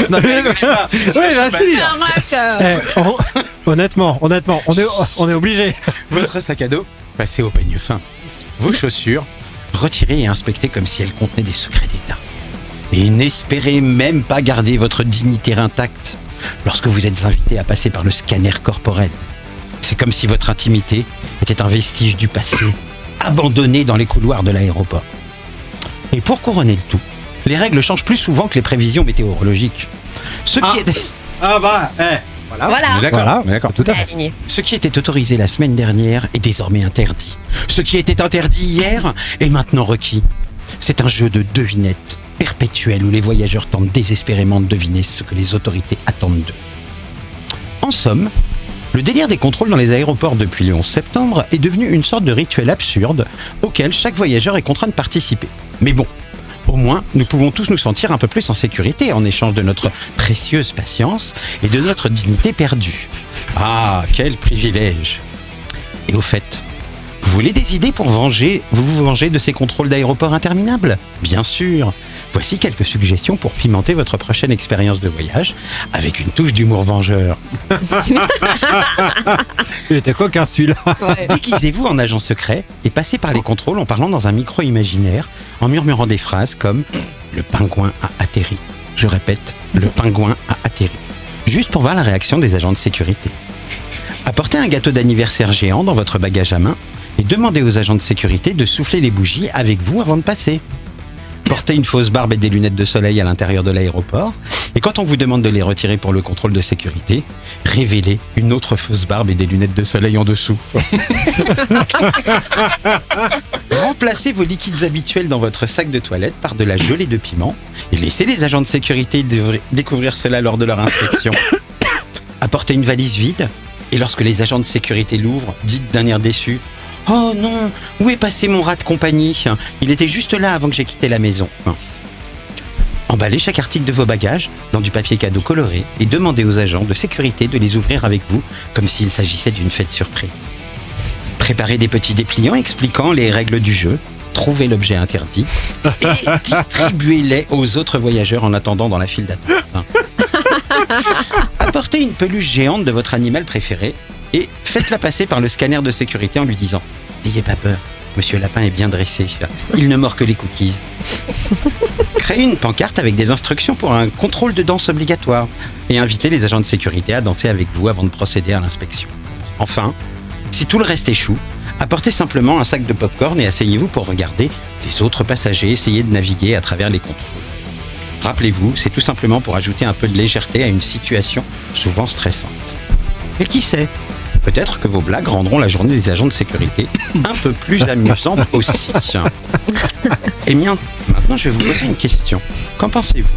Non, mais Oui, bah si. Arrête. Honnêtement, on est obligé. Votre sac à dos, passé au peigne fin. Vos chaussures, retirées et inspectées comme si elles contenaient des secrets d'État. Et n'espérez même pas garder votre dignité intacte lorsque vous êtes invité à passer par le scanner corporel. C'est comme si votre intimité était un vestige du passé, abandonné dans les couloirs de l'aéroport. Et pour couronner le tout, les règles changent plus souvent que les prévisions météorologiques. Ce qui est... Ah bah, Voilà. Voilà, d'accord, tout à fait. Aligné. Ce qui était autorisé la semaine dernière est désormais interdit. Ce qui était interdit hier est maintenant requis. C'est un jeu de devinettes perpétuel où les voyageurs tentent désespérément de deviner ce que les autorités attendent d'eux. En somme, le délire des contrôles dans les aéroports depuis le 11 septembre est devenu une sorte de rituel absurde auquel chaque voyageur est contraint de participer. Mais bon, au moins, nous pouvons tous nous sentir un peu plus en sécurité en échange de notre précieuse patience et de notre dignité perdue. Ah, quel privilège! Et au fait, vous voulez des idées pour vous venger de ces contrôles d'aéroport interminables? Bien sûr! Voici quelques suggestions pour pimenter votre prochaine expérience de voyage avec une touche d'humour vengeur. Il était coquin celui-là. Ouais. Déguisez-vous en agent secret et passez par les contrôles en parlant dans un micro imaginaire, en murmurant des phrases comme « Le pingouin a atterri ». Je répète, « Le pingouin a atterri ». Juste pour voir la réaction des agents de sécurité. Apportez un gâteau d'anniversaire géant dans votre bagage à main et demandez aux agents de sécurité de souffler les bougies avec vous avant de passer. Portez une fausse barbe et des lunettes de soleil à l'intérieur de l'aéroport Et quand on vous demande de les retirer pour le contrôle de sécurité, révélez une autre fausse barbe et des lunettes de soleil en dessous. Remplacez vos liquides habituels dans votre sac de toilette par de la gelée de piment et laissez les agents de sécurité découvrir cela lors de leur inspection. Apportez une valise vide et lorsque les agents de sécurité l'ouvrent, dites d'un air déçu « Oh non, où est passé mon rat de compagnie ? Il était juste là avant que j'ai quitté la maison. » Emballez chaque article de vos bagages dans du papier cadeau coloré et demandez aux agents de sécurité de les ouvrir avec vous comme s'il s'agissait d'une fête surprise. Préparez des petits dépliants expliquant les règles du jeu, trouvez l'objet interdit et distribuez-les aux autres voyageurs en attendant dans la file d'attente. Apportez une peluche géante de votre animal préféré et faites-la passer par le scanner de sécurité en lui disant « N'ayez pas peur, Monsieur Lapin est bien dressé, il ne mord que les cookies. » Créez une pancarte avec des instructions pour un contrôle de danse obligatoire et invitez les agents de sécurité à danser avec vous avant de procéder à l'inspection. Enfin, si tout le reste échoue, apportez simplement un sac de pop-corn et asseyez-vous pour regarder les autres passagers essayer de naviguer à travers les contrôles. Rappelez-vous, c'est tout simplement pour ajouter un peu de légèreté à une situation souvent stressante. Et qui sait, peut-être que vos blagues rendront la journée des agents de sécurité un peu plus amusante aussi. Et bien, maintenant je vais vous poser une question. Qu'en pensez-vous ?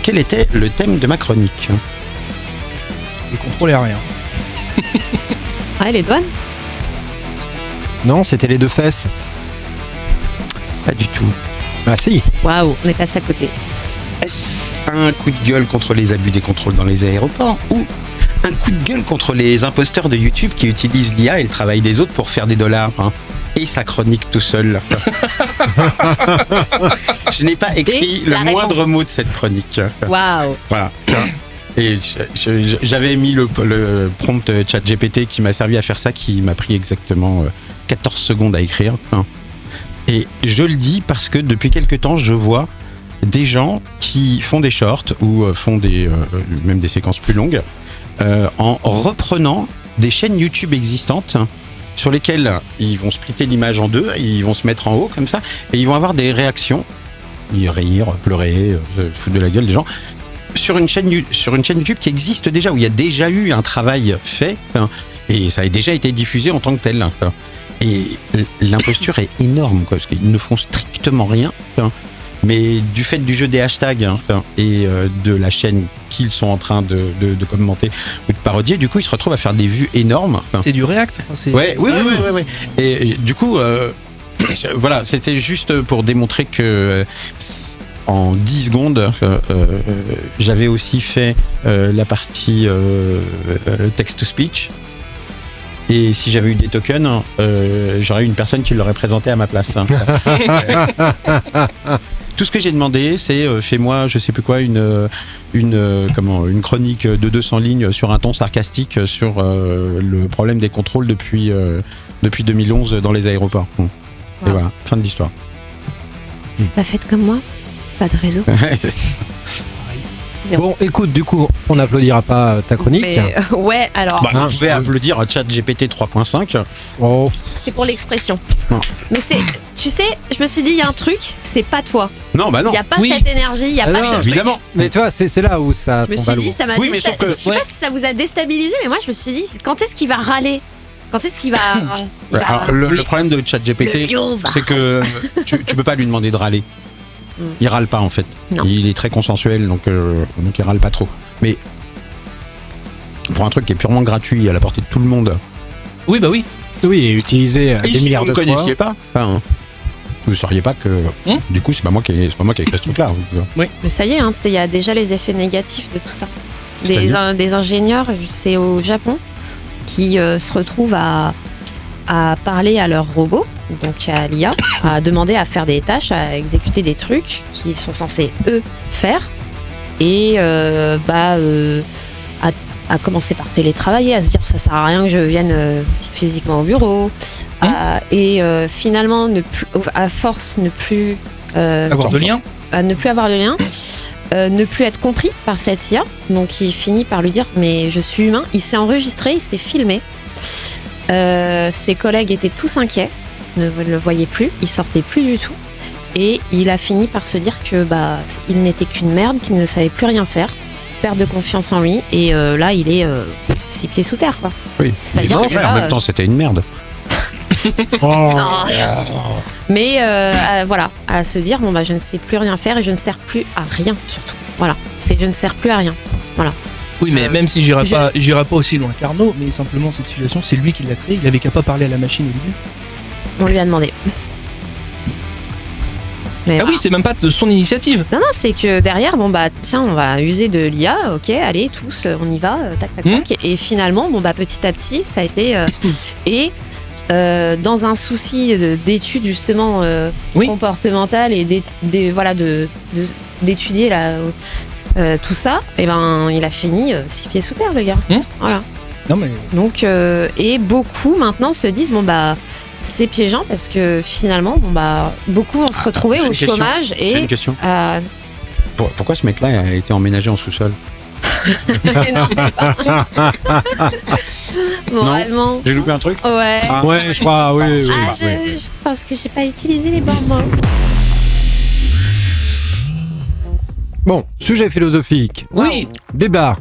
Quel était le thème de ma chronique ? Les contrôles aériens. Ouais, les douanes. Non, c'était les deux fesses. Pas du tout. Ah si. Waouh, on est passé à côté. Est-ce un coup de gueule contre les abus des contrôles dans les aéroports ou un coup de gueule contre les imposteurs de YouTube qui utilisent l'IA et le travail des autres pour faire des dollars et sa chronique tout seul. Je n'ai pas écrit le moindre mot de cette chronique. Waouh. Voilà. Et j'avais mis le prompt ChatGPT qui m'a servi à faire ça, qui m'a pris exactement 14 secondes à écrire. Et je le dis parce que depuis quelque temps, je vois des gens qui font des shorts ou font même des séquences plus longues en reprenant des chaînes YouTube existantes sur lesquelles ils vont splitter l'image en deux, ils vont se mettre en haut comme ça et ils vont avoir des réactions, rire, pleurer, se foutre de la gueule des gens sur une chaîne YouTube qui existe déjà, où il y a déjà eu un travail fait et ça a déjà été diffusé en tant que tel. Et l'imposture est énorme, parce qu'ils ne font strictement rien. Mais du fait du jeu des hashtags et de la chaîne qu'ils sont en train de commenter ou de parodier, du coup, ils se retrouvent à faire des vues énormes. C'est du React. Ouais. Et du coup, voilà, c'était juste pour démontrer que en 10 secondes, j'avais aussi fait la partie text-to-speech. Et si j'avais eu des tokens, j'aurais eu une personne qui l'aurait présenté à ma place. Tout ce que j'ai demandé, c'est fais-moi, je sais plus quoi, une chronique de 200 lignes sur un ton sarcastique sur le problème des contrôles depuis 2011 dans les aéroports. Et voilà, fin de l'histoire. Bah faites comme moi, pas de réseau. Bon, écoute, du coup, on n'applaudira pas ta chronique. Mais, ouais, alors. Bah, vous pouvez applaudir à ChatGPT 3.5. Oh. C'est pour l'expression. Non. Mais tu sais, je me suis dit, il y a un truc, c'est pas toi. Non, bah non. Il n'y a pas cette énergie, il n'y a pas ce truc. Évidemment. Mais tu vois, c'est là où ça Je me tombe suis à l'eau. dit, ça m'a Oui, mais sauf que- Je sais pas si ça vous a déstabilisé, mais moi, je me suis dit, quand est-ce qu'il va râler ? Quand est-ce qu'il va. Alors, le problème de ChatGPT, Le lion va c'est que tu peux pas lui demander de râler. Il râle pas en fait. Non. Il est très consensuel, donc il râle pas trop. Mais pour un truc qui est purement gratuit à la portée de tout le monde, Oui, bah oui. Oui, et utilisé et des si milliards vous ne de fois. connaissiez pas, vous ne sauriez pas que du coup c'est pas moi qui ai écrit ce truc-là. Mais ça y est, il y a déjà les effets négatifs de tout ça. C'est-à-dire Des ingénieurs, c'est au Japon, qui se retrouvent à parler à leur robot, donc à l'IA, à demander à faire des tâches, à exécuter des trucs qu'ils sont censés, eux, faire. Et à commencer par télétravailler, à se dire ça sert à rien que je vienne physiquement au bureau. Et finalement, à force, ne plus Avoir de lien. à ne plus avoir de lien, ne plus être compris par cette IA. Donc il finit par lui dire mais je suis humain. Il s'est enregistré, il s'est filmé. Ses collègues étaient tous inquiets, ne le voyaient plus, il sortait plus du tout. Et il a fini par se dire que il n'était qu'une merde, qu'il ne savait plus rien faire, perte de confiance en lui. Et là, il est 6 pieds sous terre, quoi. Oui, C'est-à-dire mais que bon, là, en même temps, c'était une merde. Mais voilà, à se dire je ne sais plus rien faire et je ne sers plus à rien surtout. Voilà, c'est je ne sers plus à rien. Voilà. Oui, mais même si j'irai pas aussi loin qu'Arnaud, mais simplement cette situation, c'est lui qui l'a créée. Il avait qu'à pas parler à la machine au début. On lui a demandé. Mais Ah oui, c'est même pas de son initiative. Non, c'est que derrière, tiens, on va user de l'IA, ok, allez, tous, on y va, tac, tac, tac. Et finalement, petit à petit, ça a été. Et dans un souci d'études, justement, comportementales et d'étudier tout ça, et il a fini 6 pieds sous terre, le gars. Voilà. Non, mais... Donc, et beaucoup maintenant se disent, c'est piégeant parce que finalement, beaucoup vont se retrouver au chômage. J'ai une question. Pourquoi ce mec-là a été emménagé en sous-sol? Moralement. J'ai loupé un truc? Ouais. Ouais, je crois, oui. Je pense que j'ai pas utilisé les bons mots. Bon, sujet philosophique. Oui. Débat.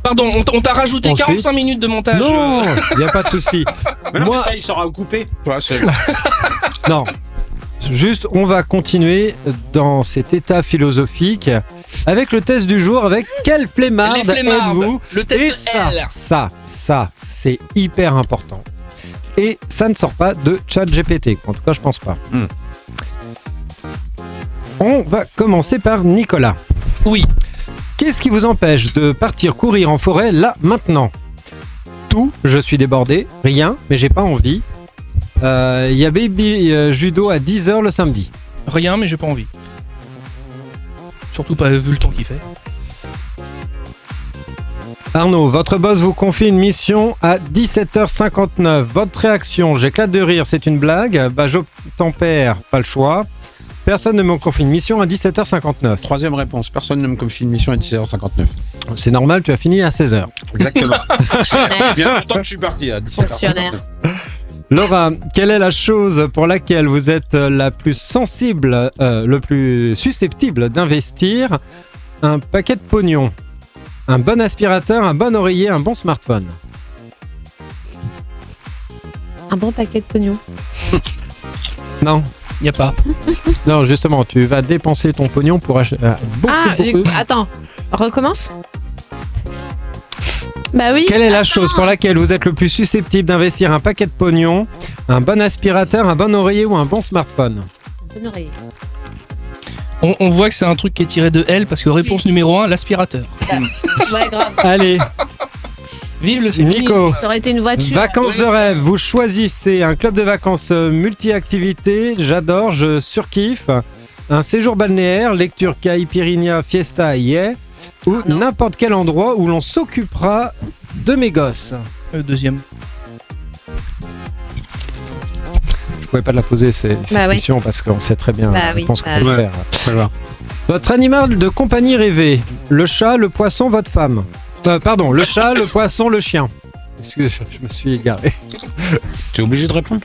Pardon, on t'a rajouté Ensuite 45 minutes de montage. Non, il n'y a pas de souci. Mais non, Moi, mais ça, il sera coupé. non. Juste, on va continuer dans cet état philosophique avec le test du jour. Avec quel flemmard Les flemmards, êtes-vous? le test Et L. ça, c'est hyper important. Et ça ne sort pas de ChatGPT. En tout cas, je pense pas. On va commencer par Nicolas. Oui. Qu'est-ce qui vous empêche de partir courir en forêt là, maintenant? Tout, je suis débordé. Rien, mais j'ai pas envie. Il y a baby judo à 10h le samedi. Rien, mais j'ai pas envie. Surtout pas vu le temps qu'il fait. Arnaud, votre boss vous confie une mission à 17h59. Votre réaction, j'éclate de rire, c'est une blague. J'obtempère, pas le choix. Personne ne me confie une mission à 17h59. Troisième réponse. Personne ne me confie une mission à 17h59. C'est normal, tu as fini à 16h. Exactement. Fonctionnaire. Bien longtemps que je suis parti à 17h59. Fonctionnaire. Laura, quelle est la chose pour laquelle vous êtes la plus sensible, le plus susceptible d'investir? Un paquet de pognon, un bon aspirateur, un bon oreiller, un bon smartphone. Un bon paquet de pognon. Non. Y a pas. Non, justement, tu vas dépenser ton pognon pour acheter beaucoup. Attends, recommence. Bah oui. Quelle est la chose pour laquelle vous êtes le plus susceptible d'investir? Un paquet de pognon, un bon aspirateur, un bon oreiller ou un bon smartphone? Bon oreiller. On voit que c'est un truc qui est tiré de L parce que réponse numéro 1, l'aspirateur. Ouais, grave. Allez, Vive le féminisme. Nico, Ça aurait été une voiture. vacances de rêve, vous choisissez un club de vacances multi-activités, j'adore, je surkiffe, un séjour balnéaire, lecture caipirinha, fiesta, yeah, ou non. n'importe quel endroit où l'on s'occupera de mes gosses. Deuxième. Je pouvais pas la poser cette question parce qu'on sait très bien la réponse qu'on peut faire. Voilà. Votre animal de compagnie rêvé, le chat, le poisson, votre femme. Pardon, le chat, le poisson, le chien. Excuse, je me suis égaré. Tu es obligé de répondre?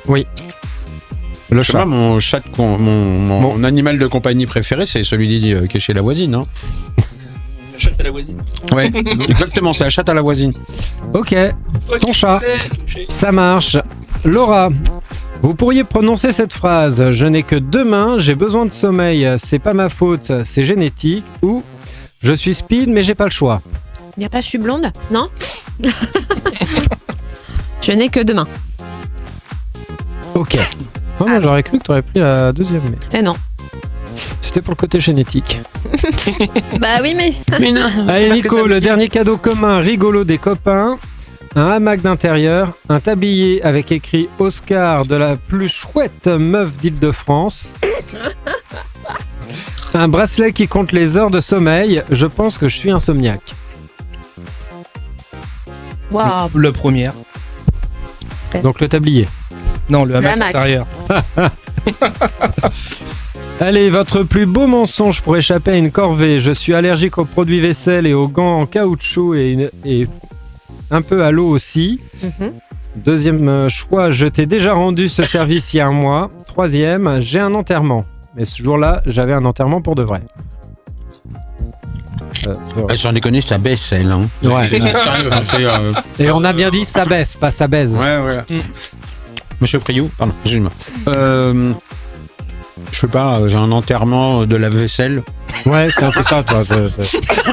Oui. Le Je sais chat. pas, mon chat, mon animal de compagnie préféré, c'est celui qui est chez la voisine. Hein. La chatte à la voisine. Ouais, exactement, c'est la chatte à la voisine. Ok, ton chat. Ça marche. Laura, vous pourriez prononcer cette phrase. Je n'ai que 2 mains, j'ai besoin de sommeil, c'est pas ma faute, c'est génétique. Ou je suis speed, mais j'ai pas le choix. Y a pas je suis blonde? Non. Je n'ai que 2 mains. Ok. Moi, j'aurais cru que tu aurais pris la deuxième. Mais Eh non. c'était pour le côté génétique. Bah oui, mais. Mais non. Allez Nico, le dernier cadeau commun rigolo des copains. Un hamac d'intérieur, un tablier avec écrit Oscar de la plus chouette meuf d'Île-de-France. Un bracelet qui compte les heures de sommeil. Je pense que je suis insomniaque. Waouh. Le première. Donc le tablier. Non, le hamac hamac. intérieur. Allez, votre plus beau mensonge pour échapper à une corvée. Je suis allergique aux produits vaisselle et aux gants en caoutchouc et un peu à l'eau aussi. Deuxième choix, je t'ai déjà rendu ce service il y a un mois. Troisième, j'ai un enterrement. mais ce jour-là, j'avais un enterrement pour de vrai. Sans déconner, ça baisse celle. Hein. Ouais. C'est sérieux. Et on a bien dit ça baisse, pas ça baise. Ouais. Monsieur Priou, pardon, excuse-moi. Je sais pas, j'ai un enterrement de la vaisselle. Ouais, c'est un peu ça, toi.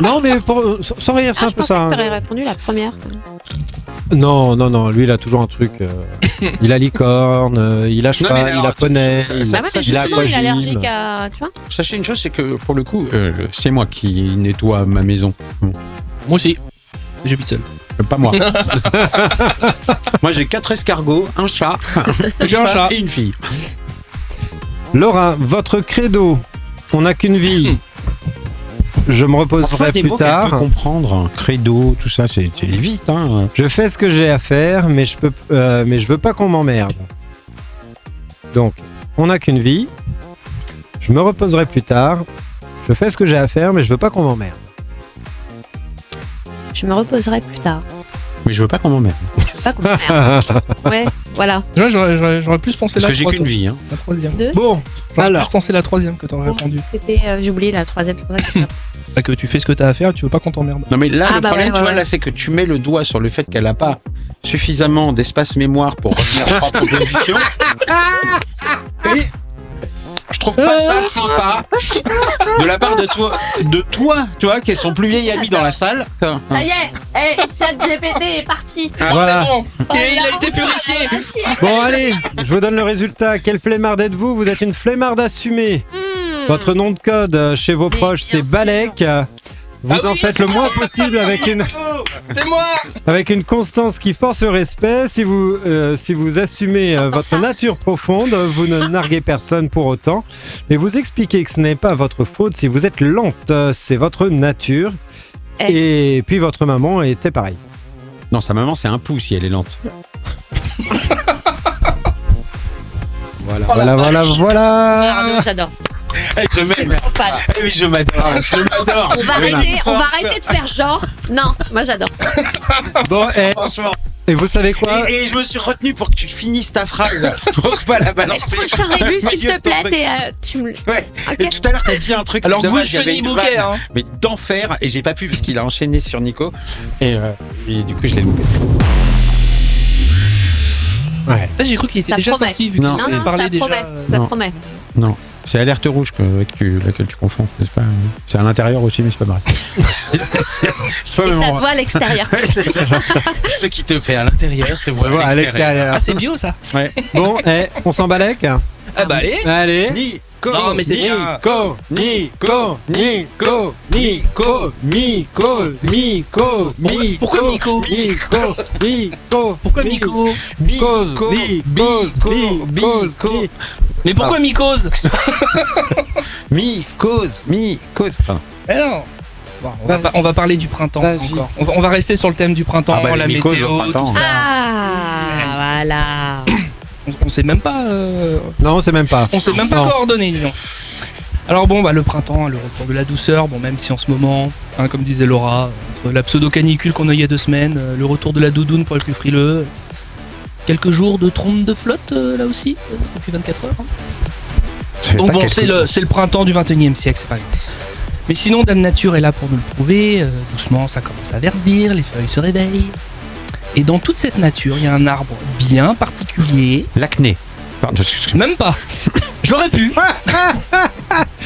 Non, mais sans rire, c'est un Je peu pensais ça. que t'aurais répondu la première. Non, lui, il a toujours un truc. Il a licorne, il a cheval, mais alors, il a poney, ça- il ça- Bah ouais, ça- mais il a justement, il est aquagym. allergique à. Tu vois? Sachez une chose, c'est que pour le coup, c'est moi qui nettoie ma maison. Moi aussi. J'habite seul. Pas moi. Moi, j'ai 4 escargots, un chat, J'ai un chat. et une fille. Laura, votre credo, on n'a qu'une vie. Je me reposerai des plus mots qu'elle peut tard. comprendre, hein. Credo, tout ça, c'est vite. Hein. Je fais ce que j'ai à faire, mais je veux pas qu'on m'emmerde. Donc, on n'a qu'une vie. Je me reposerai plus tard. Je fais ce que j'ai à faire, mais je veux pas qu'on m'emmerde. Je me reposerai plus tard. Mais je veux pas qu'on m'emmerde. Je veux pas qu'on m'emmerde. Ouais, voilà. Là, j'aurais plus pensé Parce la que j'ai qu'une vie. Hein. La troisième. Bon, J'aurais alors, plus pensé la troisième que t'aurais répondu. C'était, j'ai oublié la troisième. c'est pour ça que- Bah, que tu fais ce que t'as à faire, tu veux pas qu'on t'emmerde. Non mais là, Ah le bah problème, ouais, tu vois, ouais. là, c'est que tu mets le doigt sur le fait qu'elle a pas suffisamment d'espace mémoire pour revenir à trois propositions. Et je trouve pas ça sympa de la part de toi, tu vois, qui est son plus vieil ami dans la salle. Ça y est, ChatGPT est parti. voilà. C'est bon. Et il a été purifié. Bon, allez, je vous donne le résultat. Quel flemmard êtes-vous? Vous êtes une flemmarde assumée. Votre nom de code chez vos proches, c'est bien Balek. Vous Ah en oui, faites le moins possible C'est moi. avec une constance qui force le respect. Si vous assumez votre nature profonde, vous ne narguez personne pour autant. Mais vous expliquez que ce n'est pas votre faute si vous êtes lente, c'est votre nature. Et puis votre maman était pareil. Non, sa maman, c'est un pouce si elle est lente. Voilà. Merde, j'adore. Je m'aime. Enfin, Eh oui, je m'adore. on va arrêter de faire genre. Non, moi j'adore. Bon, Franchement. et vous savez quoi? Et je me suis retenu pour que tu finisses ta phrase, pour pas la balancer. Prochain rébus, s'il Milieu te de ton plaît, truc. tu me. Ouais. Ok. Et tout à l'heure, t'as dit un truc. Alors, c'est dommage, goût il y avait chenille une bouquet, vanne, hein. mais d'enfer, et j'ai pas pu parce qu'il a enchaîné sur Nico. Et du coup, je l'ai loupé. Ouais. J'ai cru qu'il était Ça déjà promet. sorti vu Non. qu'il Non, non, parlait ça déjà. promet. Ça Non. promet. Non. C'est Alerte Rouge laquelle tu confonds. C'est pas. C'est à l'intérieur aussi, mais c'est pas pareil. C'est pas Et même ça se endroit. voit à l'extérieur. Ouais, c'est ça. Ce qui te fait à l'intérieur, c'est vraiment À l'extérieur. Ah, c'est bio ça. Ouais. Bon, on s'en balèque? Ah bah allez. Allez. Nico, Non, mais c'est bien. Nico. Pourquoi Nico Pourquoi Nico Mais pourquoi mycose Mycose. Pardon. Eh non. Bon, on va parler du printemps Vas-y. encore. On va rester sur le thème du printemps, Ah bah, les la mycoses météo, au printemps. tout ça. Ah, voilà. On sait même pas. Non, c'est même pas. On sait même pas Non. coordonner, disons. Alors bon, bah le printemps, le retour de la douceur. Bon, même si en ce moment, hein, comme disait Laura, entre la pseudo canicule qu'on a il y a 2 semaines, le retour de la doudoune pour les plus frileux, quelques jours de trompe de flotte là aussi depuis 24 heures. Hein. Donc bon, c'est le printemps du 21e siècle, c'est pas grave. Mais sinon, Dame Nature est là pour nous le prouver. Doucement, ça commence à verdir, les feuilles se réveillent. Et dans toute cette nature, il y a un arbre bien particulier. L'acné. Pardon, excuse-moi. Même pas. J'aurais pu.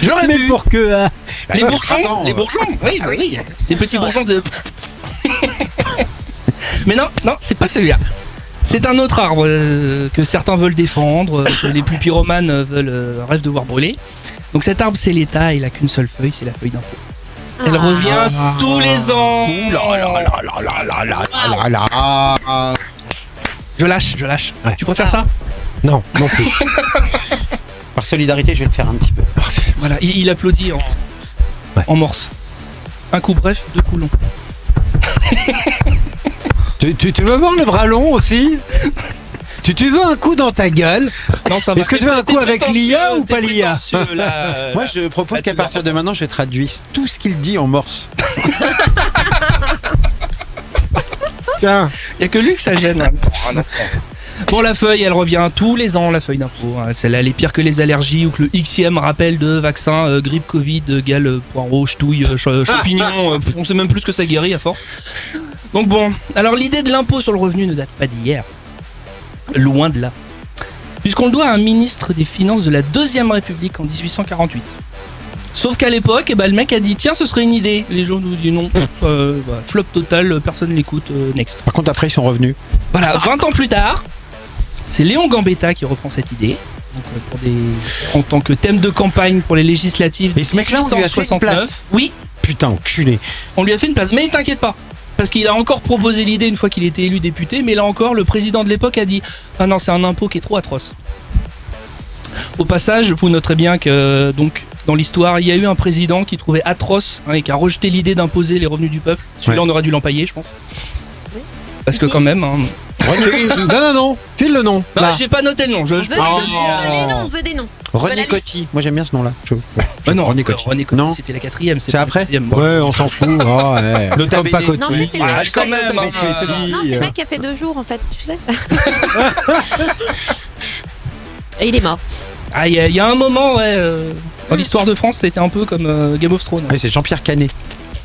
J'aurais Mais pu. pour que. Les c'est le bourgeons. printemps, Les bourgeons. Oui, bah oui. Ces petits bourgeons de. Mais non, c'est pas celui-là. C'est un autre arbre que certains veulent défendre, que les plus pyromanes rêvent de voir brûler. Donc cet arbre, c'est l'état, il a qu'une seule feuille, c'est la feuille d'impôt. Elle revient tous les ans. Ouh là là là là là là là là là. Je lâche. Ouais. Tu préfères ça? Non, non plus. Par solidarité, je vais le faire un petit peu. Voilà, il applaudit en morse. Un coup bref, 2 coups longs. Tu veux voir le bras long aussi? Tu veux un coup dans ta gueule? Non, ça va. Est-ce que tu veux un coup avec l'IA ou pas l'IA? Moi, je propose qu'à partir de maintenant, je traduise tout ce qu'il dit en morse. Tiens. Il n'y a que lui que ça gêne. Bon, la feuille, elle revient tous les ans, la feuille d'impôt. Celle-là, elle est pire que les allergies ou que le Xème rappel de vaccin, grippe, Covid, gale, poireau, ch'touille, champignons. On sait même plus ce que ça guérit à force. Donc bon, alors l'idée de l'impôt sur le revenu ne date pas d'hier. Loin de là. Puisqu'on le doit à un ministre des Finances de la Deuxième République en 1848. Sauf qu'à l'époque, le mec a dit tiens, ce serait une idée. Les gens nous disent non, flop total, personne l'écoute, next. Par contre, après, ils sont revenus. Voilà, 20 ans plus tard, c'est Léon Gambetta qui reprend cette idée. Donc, en tant que thème de campagne pour les législatives. Et ce mec-là, on lui a fait une place. Oui, Putain, enculé. on lui a fait une place. Mais t'inquiète pas. Parce qu'il a encore proposé l'idée une fois qu'il était élu député, mais là encore, le président de l'époque a dit ah non, c'est un impôt qui est trop atroce. Au passage, vous noterez bien que donc dans l'histoire, il y a eu un président qui trouvait atroce et qui a rejeté l'idée d'imposer les revenus du peuple. Celui-là, on aurait dû l'empailler, je pense. Parce que quand même. Non, file le nom. Non, Là. j'ai pas noté le nom. On veut des noms, on veut des noms. René Coty. Moi, j'aime bien ce nom-là. Bah non, René Coty. René Coty, Non. c'était la 4e. C'est après Ouais, on s'en fout. Oh, ouais. C'est Nota comme pas bene. Coty. Non, ça, c'est le Ah, mec. quand même. Non, c'est le mec qui a fait 2 jours en fait, tu sais. Et il est mort. Ah, il y a un moment, dans l'histoire de France, c'était un peu comme Game of Thrones. Ah, c'est Jean-Pierre Canet.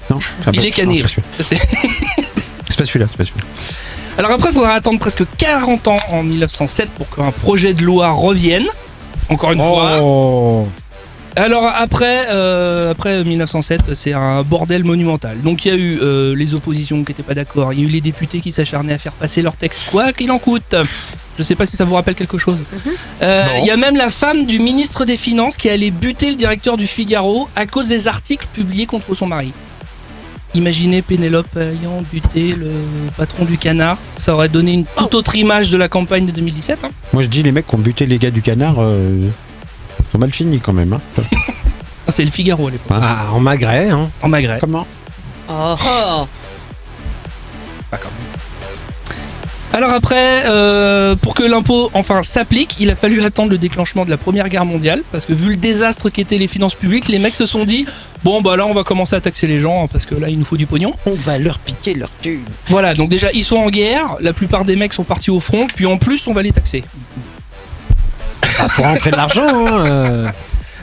Non. Il est cané. Non, c'est pas celui-là. Alors après, il faudra attendre presque 40 ans en 1907 pour qu'un projet de loi revienne. Encore une fois. Oh. Alors après 1907, c'est un bordel monumental. Donc il y a eu les oppositions qui n'étaient pas d'accord, il y a eu les députés qui s'acharnaient à faire passer leur texte quoi qu'il en coûte. Je sais pas si ça vous rappelle quelque chose. Il y a même la femme du ministre des Finances qui allait buter le directeur du Figaro à cause des articles publiés contre son mari. Imaginez Pénélope ayant buté le patron du Canard, ça aurait donné une toute autre image de la campagne de 2017. Hein. Moi, je dis les mecs qui ont buté les gars du Canard sont mal finis quand même. Hein. C'est le Figaro à l'époque, Ah, en magret, hein. en Maghreb. Comment Oh. Pas quand même. Alors après, pour que l'impôt enfin s'applique, il a fallu attendre le déclenchement de la Première Guerre mondiale, parce que vu le désastre qu'étaient les finances publiques, les mecs se sont dit bon bah là on va commencer à taxer les gens parce que là il nous faut du pognon. On va leur piquer leur thune. Voilà, donc déjà ils sont en guerre, la plupart des mecs sont partis au front, puis en plus on va les taxer. Faut rentrer de l'argent, hein.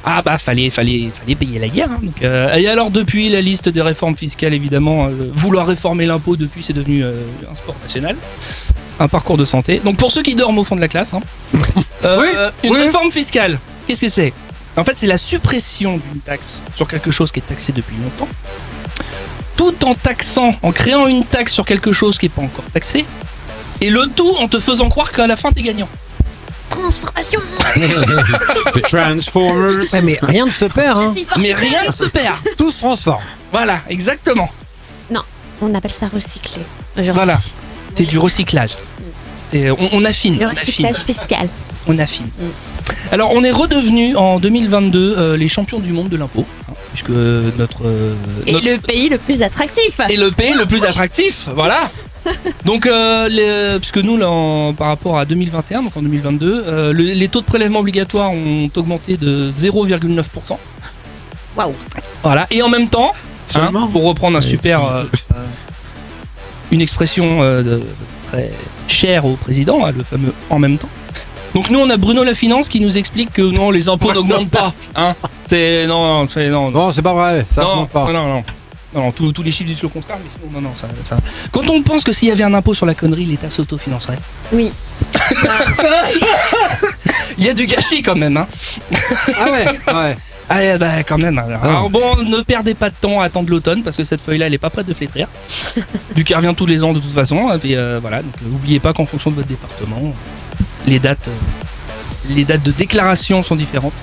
Ah bah fallait payer la guerre. Hein, donc, et alors depuis la liste des réformes fiscales évidemment, vouloir réformer l'impôt depuis c'est devenu un sport national. Un parcours de santé. Donc pour ceux qui dorment au fond de la classe, hein, une réforme fiscale, qu'est-ce que c'est ? En fait c'est la suppression d'une taxe sur quelque chose qui est taxé depuis longtemps, tout en créant une taxe sur quelque chose qui n'est pas encore taxé, et le tout en te faisant croire qu'à la fin t'es gagnant. Transformation. The Transformers. Ouais, mais rien ne se perd, hein. Mais rien ne se perd. Tout se transforme. Voilà, exactement. On appelle ça recycler. Voilà. C'est du recyclage. On affine. Le on affine. recyclage fiscal. On affine. Alors, on est redevenu en 2022 les champions du monde de l'impôt, hein, puisque notre Le pays le plus attractif. est le pays le plus attractif. Voilà. Donc, puisque nous, là, par rapport à 2021, donc en 2022, les taux de prélèvement obligatoires ont augmenté de 0,9%. Waouh. Voilà. Et en même temps, Seulement. pour reprendre une expression très chère au président, hein, le fameux en même temps. Donc nous on a Bruno La Finance qui nous explique que non, les impôts n'augmentent pas. Hein. Non. Non, c'est pas vrai, ça Non, compte pas. non, tous les chiffres disent le contraire, mais sinon, non, ça. Quand on pense que s'il y avait un impôt sur la connerie, l'État s'autofinancerait. Oui. Il y a du gâchis quand même, hein. Ah ouais. Ah bah quand même. Alors bon, ne perdez pas de temps à attendre l'automne parce que cette feuille-là, elle est pas prête de flétrir. Vu qu'elle revient tous les ans de toute façon. Et puis voilà, donc n'oubliez pas qu'en fonction de votre département, les dates de déclaration sont différentes.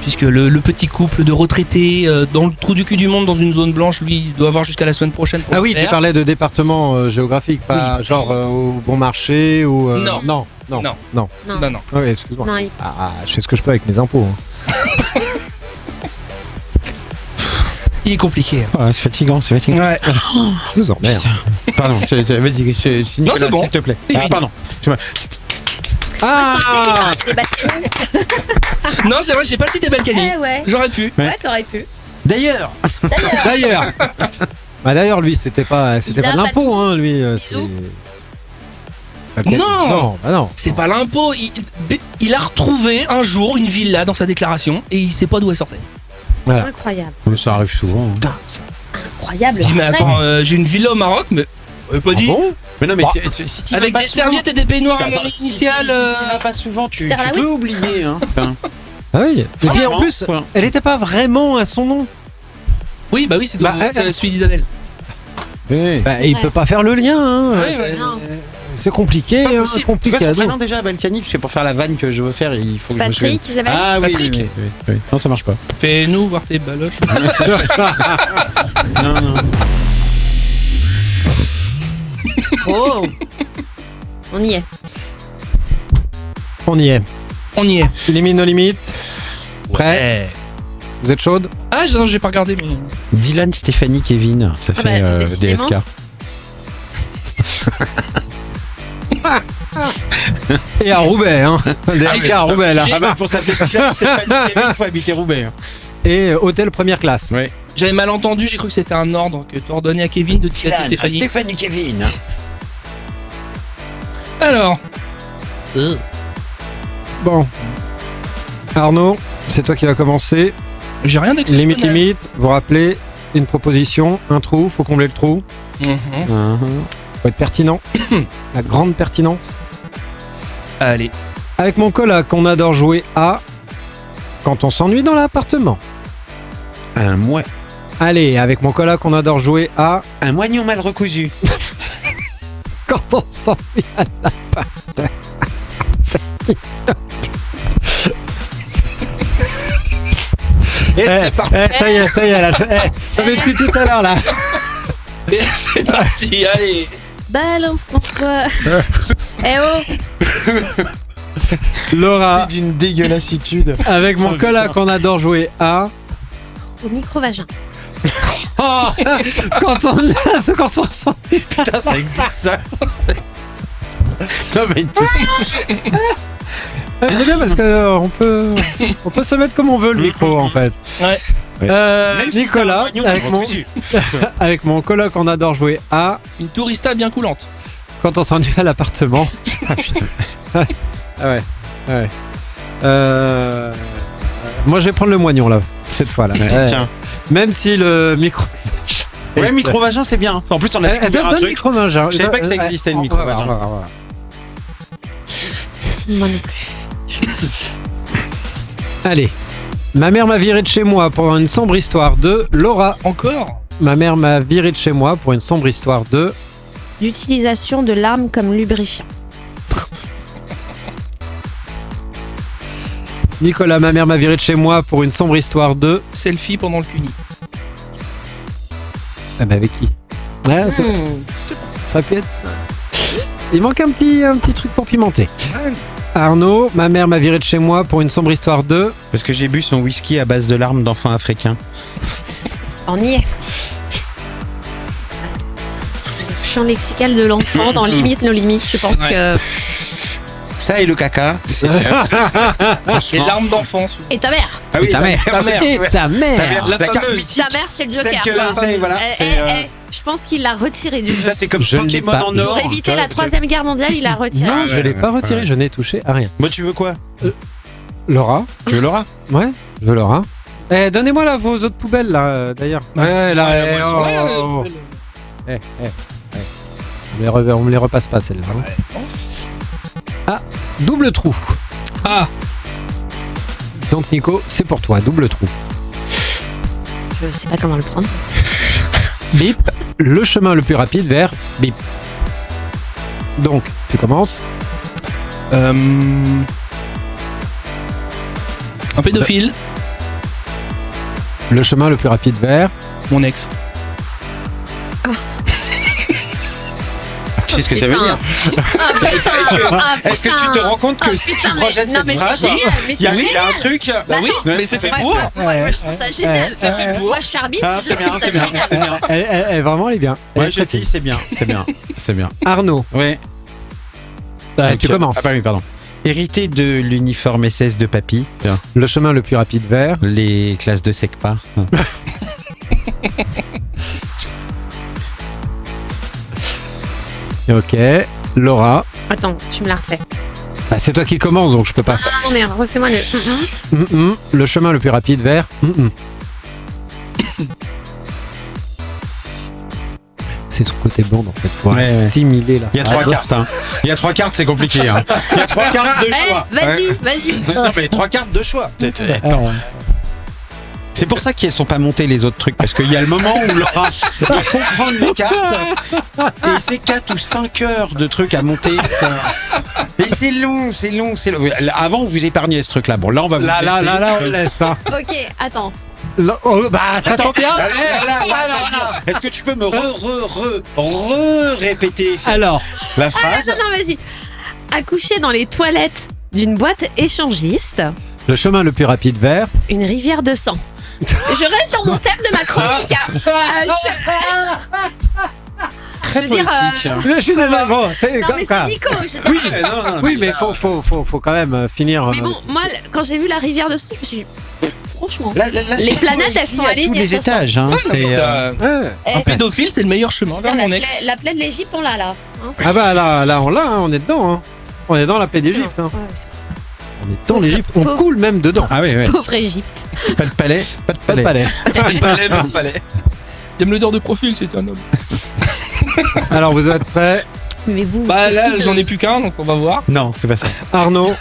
Puisque le petit couple de retraités dans le trou du cul du monde dans une zone blanche, lui, il doit avoir jusqu'à la semaine prochaine pour Ah le oui, tu faire. parlais de département géographique, pas Oui. genre au bon marché ou. Non. Non. Non. Oui, excuse-moi. Non, Je fais ce que je peux avec mes impôts. Hein. Il est compliqué. Hein. Ouais, c'est fatigant. Ouais. Je vous emmerde. Pardon, vas-y, c'est Nicolas, c'est bon. s'il te plaît. Oui. Ah, pardon. C'est moi. Ah Non, c'est vrai, j'ai pas cité Balkany. Eh ouais. J'aurais pu. Ouais, t'aurais pu. D'ailleurs, D'ailleurs, lui, c'était pas de Isa, l'impôt, hein, lui. Bisous. Non. Non. C'est pas l'impôt. Il a retrouvé un jour une villa dans sa déclaration et il sait pas d'où elle sortait. Voilà. Incroyable. Ça arrive souvent. hein. Putain, ça- Incroyable. Il dit mais Après, attends, j'ai une villa au Maroc, mais pas dit. bon Mais non, mais Bah, si t'y vas Avec pas des souvent- serviettes et des peignoirs à Attends, mon si initial. t'y vas pas souvent, tu peux oublier. Hein. Enfin, Ah oui. Et puis en franchement, plus, quoi. elle était pas vraiment à son nom. Oui, bah oui, c'est Bah, celui d'Isabelle. Oui. Bah, il peut pas faire le lien. Hein. Ouais, C'est- ouais. non. C'est compliqué. Pas hein, possible. C'est compliqué quoi à son dire. prénom déjà, Balkany? Parce que pour faire la vanne que je veux faire, il faut que je me souvienne. Patrick, Isabelle. Ah oui, Patrick. oui. Non, ça marche pas. Fais-nous voir tes baloches. Non. Oh. On y est. On y est. On y est. Limite nos limites. Prêt Ouais. Vous êtes chaude? Ah, non, j'ai pas regardé, mais. Dylan, Stéphanie, Kevin, ça Ah fait bah, décidément. DSK. Et à Roubaix, hein. DSK à Roubaix, là. Ah bah, pour s'appeler Dylan, Stéphanie, Kevin, il faut habiter Roubaix. hein. Et hôtel première classe. Ouais. J'avais mal entendu, j'ai cru que c'était un ordre que tu ordonnais à Kevin de tirer Dylan, Stéphanie. Stéphanie, Kevin. Alors. Bon. Arnaud, c'est toi qui vas commencer. J'ai rien d'exceptionnel. Limite. Vous rappelez une proposition, un trou, faut combler le trou. Mhm. Faut être pertinent. La grande pertinence. Allez. Avec mon coloc, on adore jouer à quand on s'ennuie dans l'appartement. Un Allez, avec mon coloc, on adore jouer à moignon mal recousu. quand on s'ennuie à l'appart. Et c'est parti. Ça y est, là. J'avais depuis tout à l'heure, là. Et c'est parti, allez. Balance ton quoi. Eh oh. Laura, d'une dégueulassitude. avec mon coloc, on adore jouer à Au micro-vagin. quand on s'ennuie. Putain, ça existe ça. Non, mais C'est bien parce que on peut se mettre comme on veut le micro en fait. Ouais. Même si Nicolas, t'as un moignon mal recousu. avec mon coloc, on adore jouer à Une tourista bien coulante. quand on s'ennuie à l'appartement. Ah putain. Ah ouais. Moi je vais prendre le moignon là, cette fois là. Tiens. Même si le micro. Ouais, micro-vagin, c'est bien. En plus, on a découvert un Donne le truc. micro-vagin. Je savais pas que ça existait, le micro-vagin. Voilà. Moi non plus. Allez. Ma mère m'a viré de chez moi pour une sombre histoire de Laura. Encore. Ma mère m'a viré de chez moi pour une sombre histoire de L'utilisation de l'arme comme lubrifiant. Nicolas. Ma mère m'a viré de chez moi pour une sombre histoire de. Selfie pendant le cuni. Ah bah avec qui? Ouais, ça peut être. Il manque un petit truc pour pimenter. Arnaud, ma mère m'a viré de chez moi pour une sombre histoire de. Parce que j'ai bu son whisky à base de larmes d'enfants africains. On y est. Le champ lexical de l'enfant dans Limite nos limites. Je pense Ouais. que. Ça et le caca. Les larmes d'enfance. Et ta mère. Ah oui, ta mère. Ta mère. Et ta mère. Ta mère. La carte fameuse. mythique. Ta mère, c'est le Celle Joker. que- c'est- voilà, c'est, Je pense qu'il l'a retiré du jeu. Ça, c'est comme Je ne l'ai Pokémon pas. en or. Pour éviter Tu la vois, 3ème guerre mondiale, il l'a retiré. Non, je l'ai ouais, pas retiré, ouais. je n'ai touché à rien. Moi, tu veux quoi? Laura. Tu veux Laura? Ouais, je veux Laura. Donnez-moi là vos autres poubelles là d'ailleurs. Ouais, là. Ouais, elles sont là, oh. les- On me les repasse pas celles-là. hein. Ah, double trou. Ah, Donc Nico, c'est pour toi, double trou. Je sais pas comment le prendre. Bip, le chemin le plus rapide vers bip. Donc, tu commences. un pédophile. Le chemin le plus rapide vers. Mon ex. Tu sais ce que ça veut dire? Est-ce que tu te rends compte que si tu projettes cette phrase, il y a un truc. Bah oui, mais c'est fait pour. Moi, je trouve ça génial. C'est fait pour. Moi, je suis arbitre. Ah, je c'est bien, trouve ça c'est bien, génial. c'est bien. Vraiment, elle est bien. Elle Ouais, est je très dis, fine. c'est bien, c'est bien, c'est bien. Arnaud, Ouais. tu commences. Ah, oui, pardon. Hérité de l'uniforme SS de papy, tiens, Le chemin le plus rapide vers. les classes de SECPA. Ok. Laura, Attends, tu me la refais. Bah, c'est toi qui commence, donc je peux pas faire. Ah merde, refais-moi le... Le chemin le plus rapide vers. C'est son côté bande en fait. Faut Ouais, ouais. assimiler là. Il y a 3 cartes. Hein. Il y a 3 cartes, c'est compliqué. Hein. Il y a 3 cartes de choix. Vas-y. Non, mais 3 cartes de choix. Attends. C'est pour ça qu'elles sont pas montées les autres trucs, parce qu'il y a le moment où Laura doit comprendre les cartes, et c'est 4 ou 5 heures de trucs à monter. Et c'est long. Avant, on vous épargnait ce truc-là. Bon, là, on va vous laisser. Là, on laisse. Hein. Ok, attends. Ça tombe bien. Là. Est-ce que tu peux me répéter Alors, la phrase? Non, vas-y. Accoucher dans les toilettes d'une boîte échangiste, le chemin le plus rapide vers. une rivière de sang. Je reste dans mon thème de ma chronique. Très je veux dire, poétique. Je suis désolé. Bon, c'est Non, mais c'est Nico. Je veux dire. Oui, mais faut quand même finir. Mais bon, moi, quand j'ai vu la rivière de sang, je me suis dit, franchement, Là, les planètes, elles sont à tous alignées les sur ça. étages. Hein, c'est, Un pédophile, c'est le meilleur chemin vers mon ex. La plaie de l'Égypte, on l'a là. Hein, c'est- Ah bah là, on l'a, hein, on est dedans. Hein. On est dans la paix d'Égypte. Hein. Ouais, c'est On est dans l'Égypte. On Pauvre- coule même dedans. Ah oui, pauvre Égypte. pas de palais, pas de Pas de palais. palais. Palais. Il aime l'odeur de profil, c'est un homme. Alors vous êtes prêts? Mais vous. Bah faites là, tout de- j'en ai plus qu'un, donc on va voir. Non, c'est pas ça. Arnaud,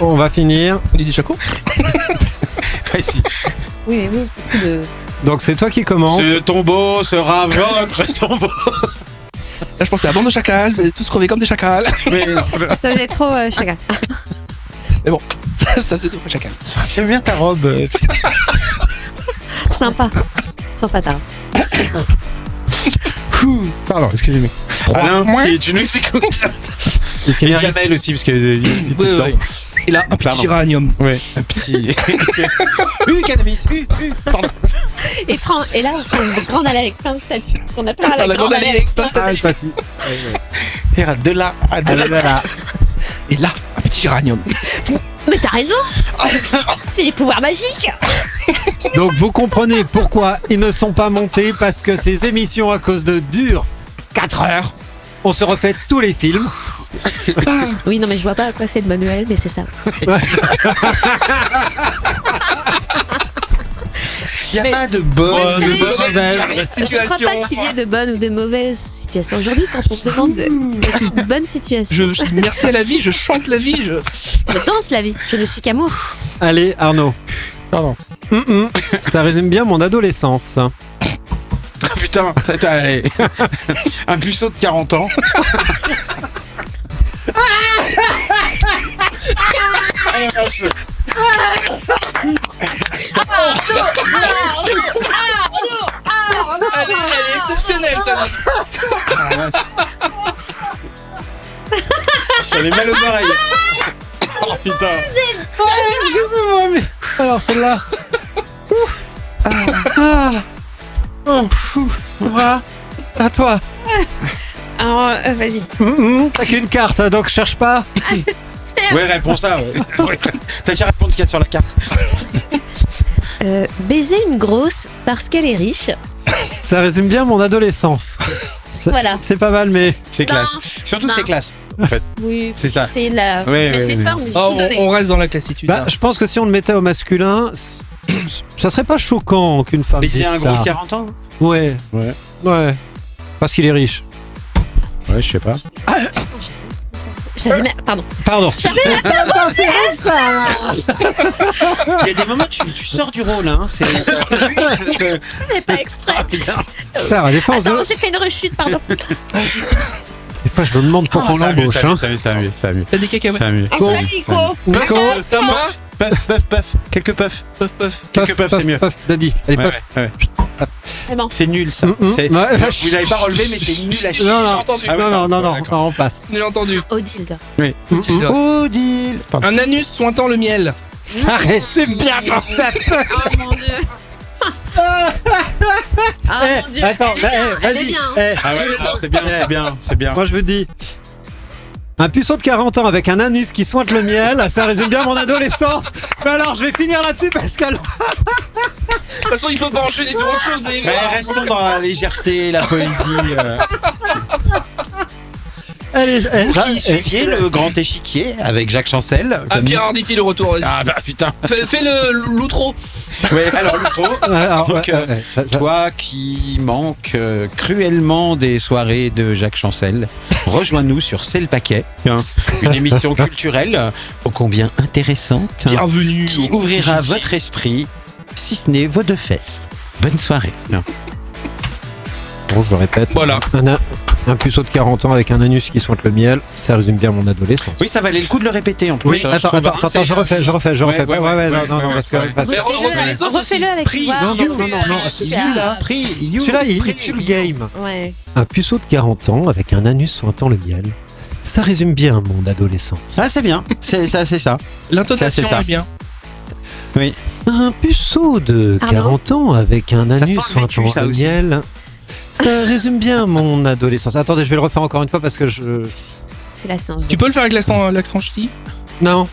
on va finir. On est déjà court. Ouais, si. Oui, mais vous, faites tout de. Donc c'est toi qui commence. Ce tombeau sera votre tombeau. Là, je pensais à bande de chacals, vous allez tous crever comme des chacals. Mais non. Ça faisait trop chacun. Ça faisait deux fois chacal. J'aime bien ta robe. Sympa. Sympa, tard. Pardon, excusez-moi. Alain, si tu nous écoutes ça. Et Jamel aussi, parce que. Oui, oui. Et là, un petit Pardon. géranium. Ouais, un petit. Cannabis. Pardon. Et Franck, et là, on fait une grande allée avec plein de statues. On a plein Ah, la grande allée avec plein de Ah, statues. toi, Et de là à de là. Et là, un petit géranium. Mais t'as raison. C'est les pouvoirs magiques. Donc vous comprenez pourquoi ils ne sont pas montés, parce que ces émissions à cause de durent 4 heures. On se refait tous les films. Oui, non, mais je vois pas à quoi c'est de Manuel, mais c'est ça. Il n'y a Mais- pas de bonne, Ouais, vous savez, de mauvaise. Je crois pas qu'il y ait de bonnes ou de mauvaises situations. Aujourd'hui, quand on te demande c'est une bonne situation, Merci à la vie, je chante la vie. je danse la vie. Je ne suis qu'amour. Allez Arnaud. Pardon. Ça résume bien mon adolescence. Ah, putain, ça t'a allé. Un puceau de 40 ans. Elle est exceptionnelle, ça. J'avais mal aux oreilles. Oh putain. Excusez-moi, mais. Alors celle-là. À toi. Alors, vas-y. T'as qu'une carte, donc cherche pas. Ouais, réponds ça. Ouais. T'as qu'à répondre ce qu'il y a sur la carte. Baiser une grosse parce qu'elle est riche. Ça résume bien mon adolescence. Voilà. C'est pas mal, mais. C'est classe. Surtout, Non. c'est classe. En fait, Oui. c'est ça. C'est la. Ouais, je ouais, fais ouais. fort, mais j'ai Oh, tout donné. on reste dans la classitude. Bah, hein. je pense que si on le mettait au masculin, ça serait pas choquant qu'une femme Baiser dise un ça. gros de 40 ans. Ouais. Ouais. Ouais. Parce qu'il est riche. Ouais, je sais pas. J'avais même- Pardon. Pardon. Il y a des moments où tu sors du rôle, hein. C'est. Je pas exprès. Ah, putain. Putain, des fois, on se- Attends, j'ai fait une rechute, pardon. des fois, je me demande pourquoi on ça va mieux, l'embauche. ça va Hein. mieux, ça va mieux, ça va mieux, ça va mieux. T'as des cacahuètes. Ça va mieux. Bon. Nico. Nico, T'as moi. Puff. Quelques puffs. Puff, puff. Quelques puffs, c'est mieux. Daddy, allez, Ouais, puff. ouais. C'est bon. C'est nul, ça. Ouais, C'est- ouais. Vous n'avez pas relevé, mais c'est nul à chier. Non, non, entendu. Ah oui, non, non, ouais, d'accord. non, on passe. J'ai entendu. Odile. Odile. Pardon. Un anus sointant le miel. Ça résume bien mon tête. Oh mon dieu. Ah mon dieu. Attends, elle est bien, elle est vas-y. bien. Ah ouais, non, c'est bien, c'est bien, c'est bien. Moi, je vous dis. Un puceau de 40 ans avec un anus qui sointe le miel, ça résume bien mon adolescence. Mais alors, je vais finir là-dessus parce que. De toute façon, il peut pas enchaîner sur autre chose. Mais restons dans la légèreté, la poésie. Allez, Vous qui suiviez le grand échiquier avec Jacques Chancel. Ah, comme- Pierre Arditi, le retour. vas-y. Ah bah putain. Fais l'outro. Ouais, alors l'outro. Alors, Donc, toi qui manques cruellement des soirées de Jacques Chancel, rejoins-nous sur C'est le paquet, une émission culturelle ô combien intéressante Bienvenue. qui ouvrira votre esprit, si ce n'est vos deux fesses. Bonne soirée. Bon, je le répète. Voilà. Un puceau de 40 ans avec un anus qui sointe le miel, ça résume bien mon adolescence. Oui, ça valait le coup de le répéter en plus. Oui, attends, je refais. Ouais, Non, parce que. Mais refais les autres aussi. Refais-le avec Prix. voix. Non, Celui-là, Celui-là, il tue le game. Ouais. Un puceau de 40 ans avec un anus sointant le miel, ça résume bien mon adolescence. Ah, c'est bien. C'est ça. L'intonation Ça, c'est ça. est bien. Oui. Un puceau de Pardon 40 ans avec un Ça anus sent le vécu, sointant ça le aussi. miel, ça résume bien mon adolescence. Attendez, je vais le refaire encore une fois parce que je... C'est la science. Tu peux le faire avec l'accent ch'ti? Non.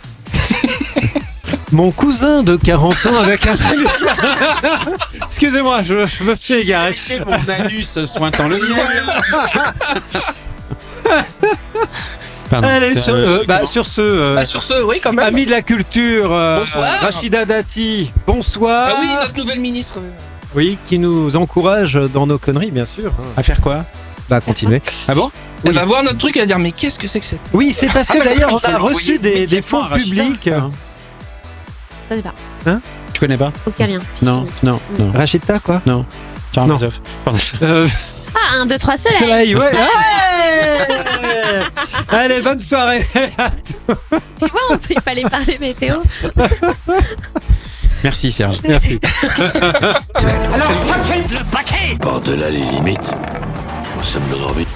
Mon cousin de 40 ans avec un anus... Excusez-moi, je me suis égaré. J'ai mon anus sointant le miel. Pardon. Allez, sur ce... Bah, sur ce, oui, quand même. Amis de la culture, Bonsoir. Rachida Dati, bonsoir. Ah oui, notre nouvelle ministre. Oui, qui nous encourage dans nos conneries, bien sûr. À faire quoi? Bah, continuez. Ah bon? Elle va voir notre truc et va dire mais qu'est-ce que c'est que cette... Oui, c'est parce que bah, d'ailleurs, il on faut a l'envoyer reçu des immédiatement fonds à Rachida. publics. Je sais pas. Tu connais pas? Aucun lien. Non. Rachida, quoi Charles Non. Mazoff. Pardon. Ah, 1, 2, 3 soleil. Soleil, ouais. Allez, bonne soirée. Tu vois, il fallait parler météo. Merci Serge. Merci. Alors, sachez Par-delà les limites, nous sommes nos orbites.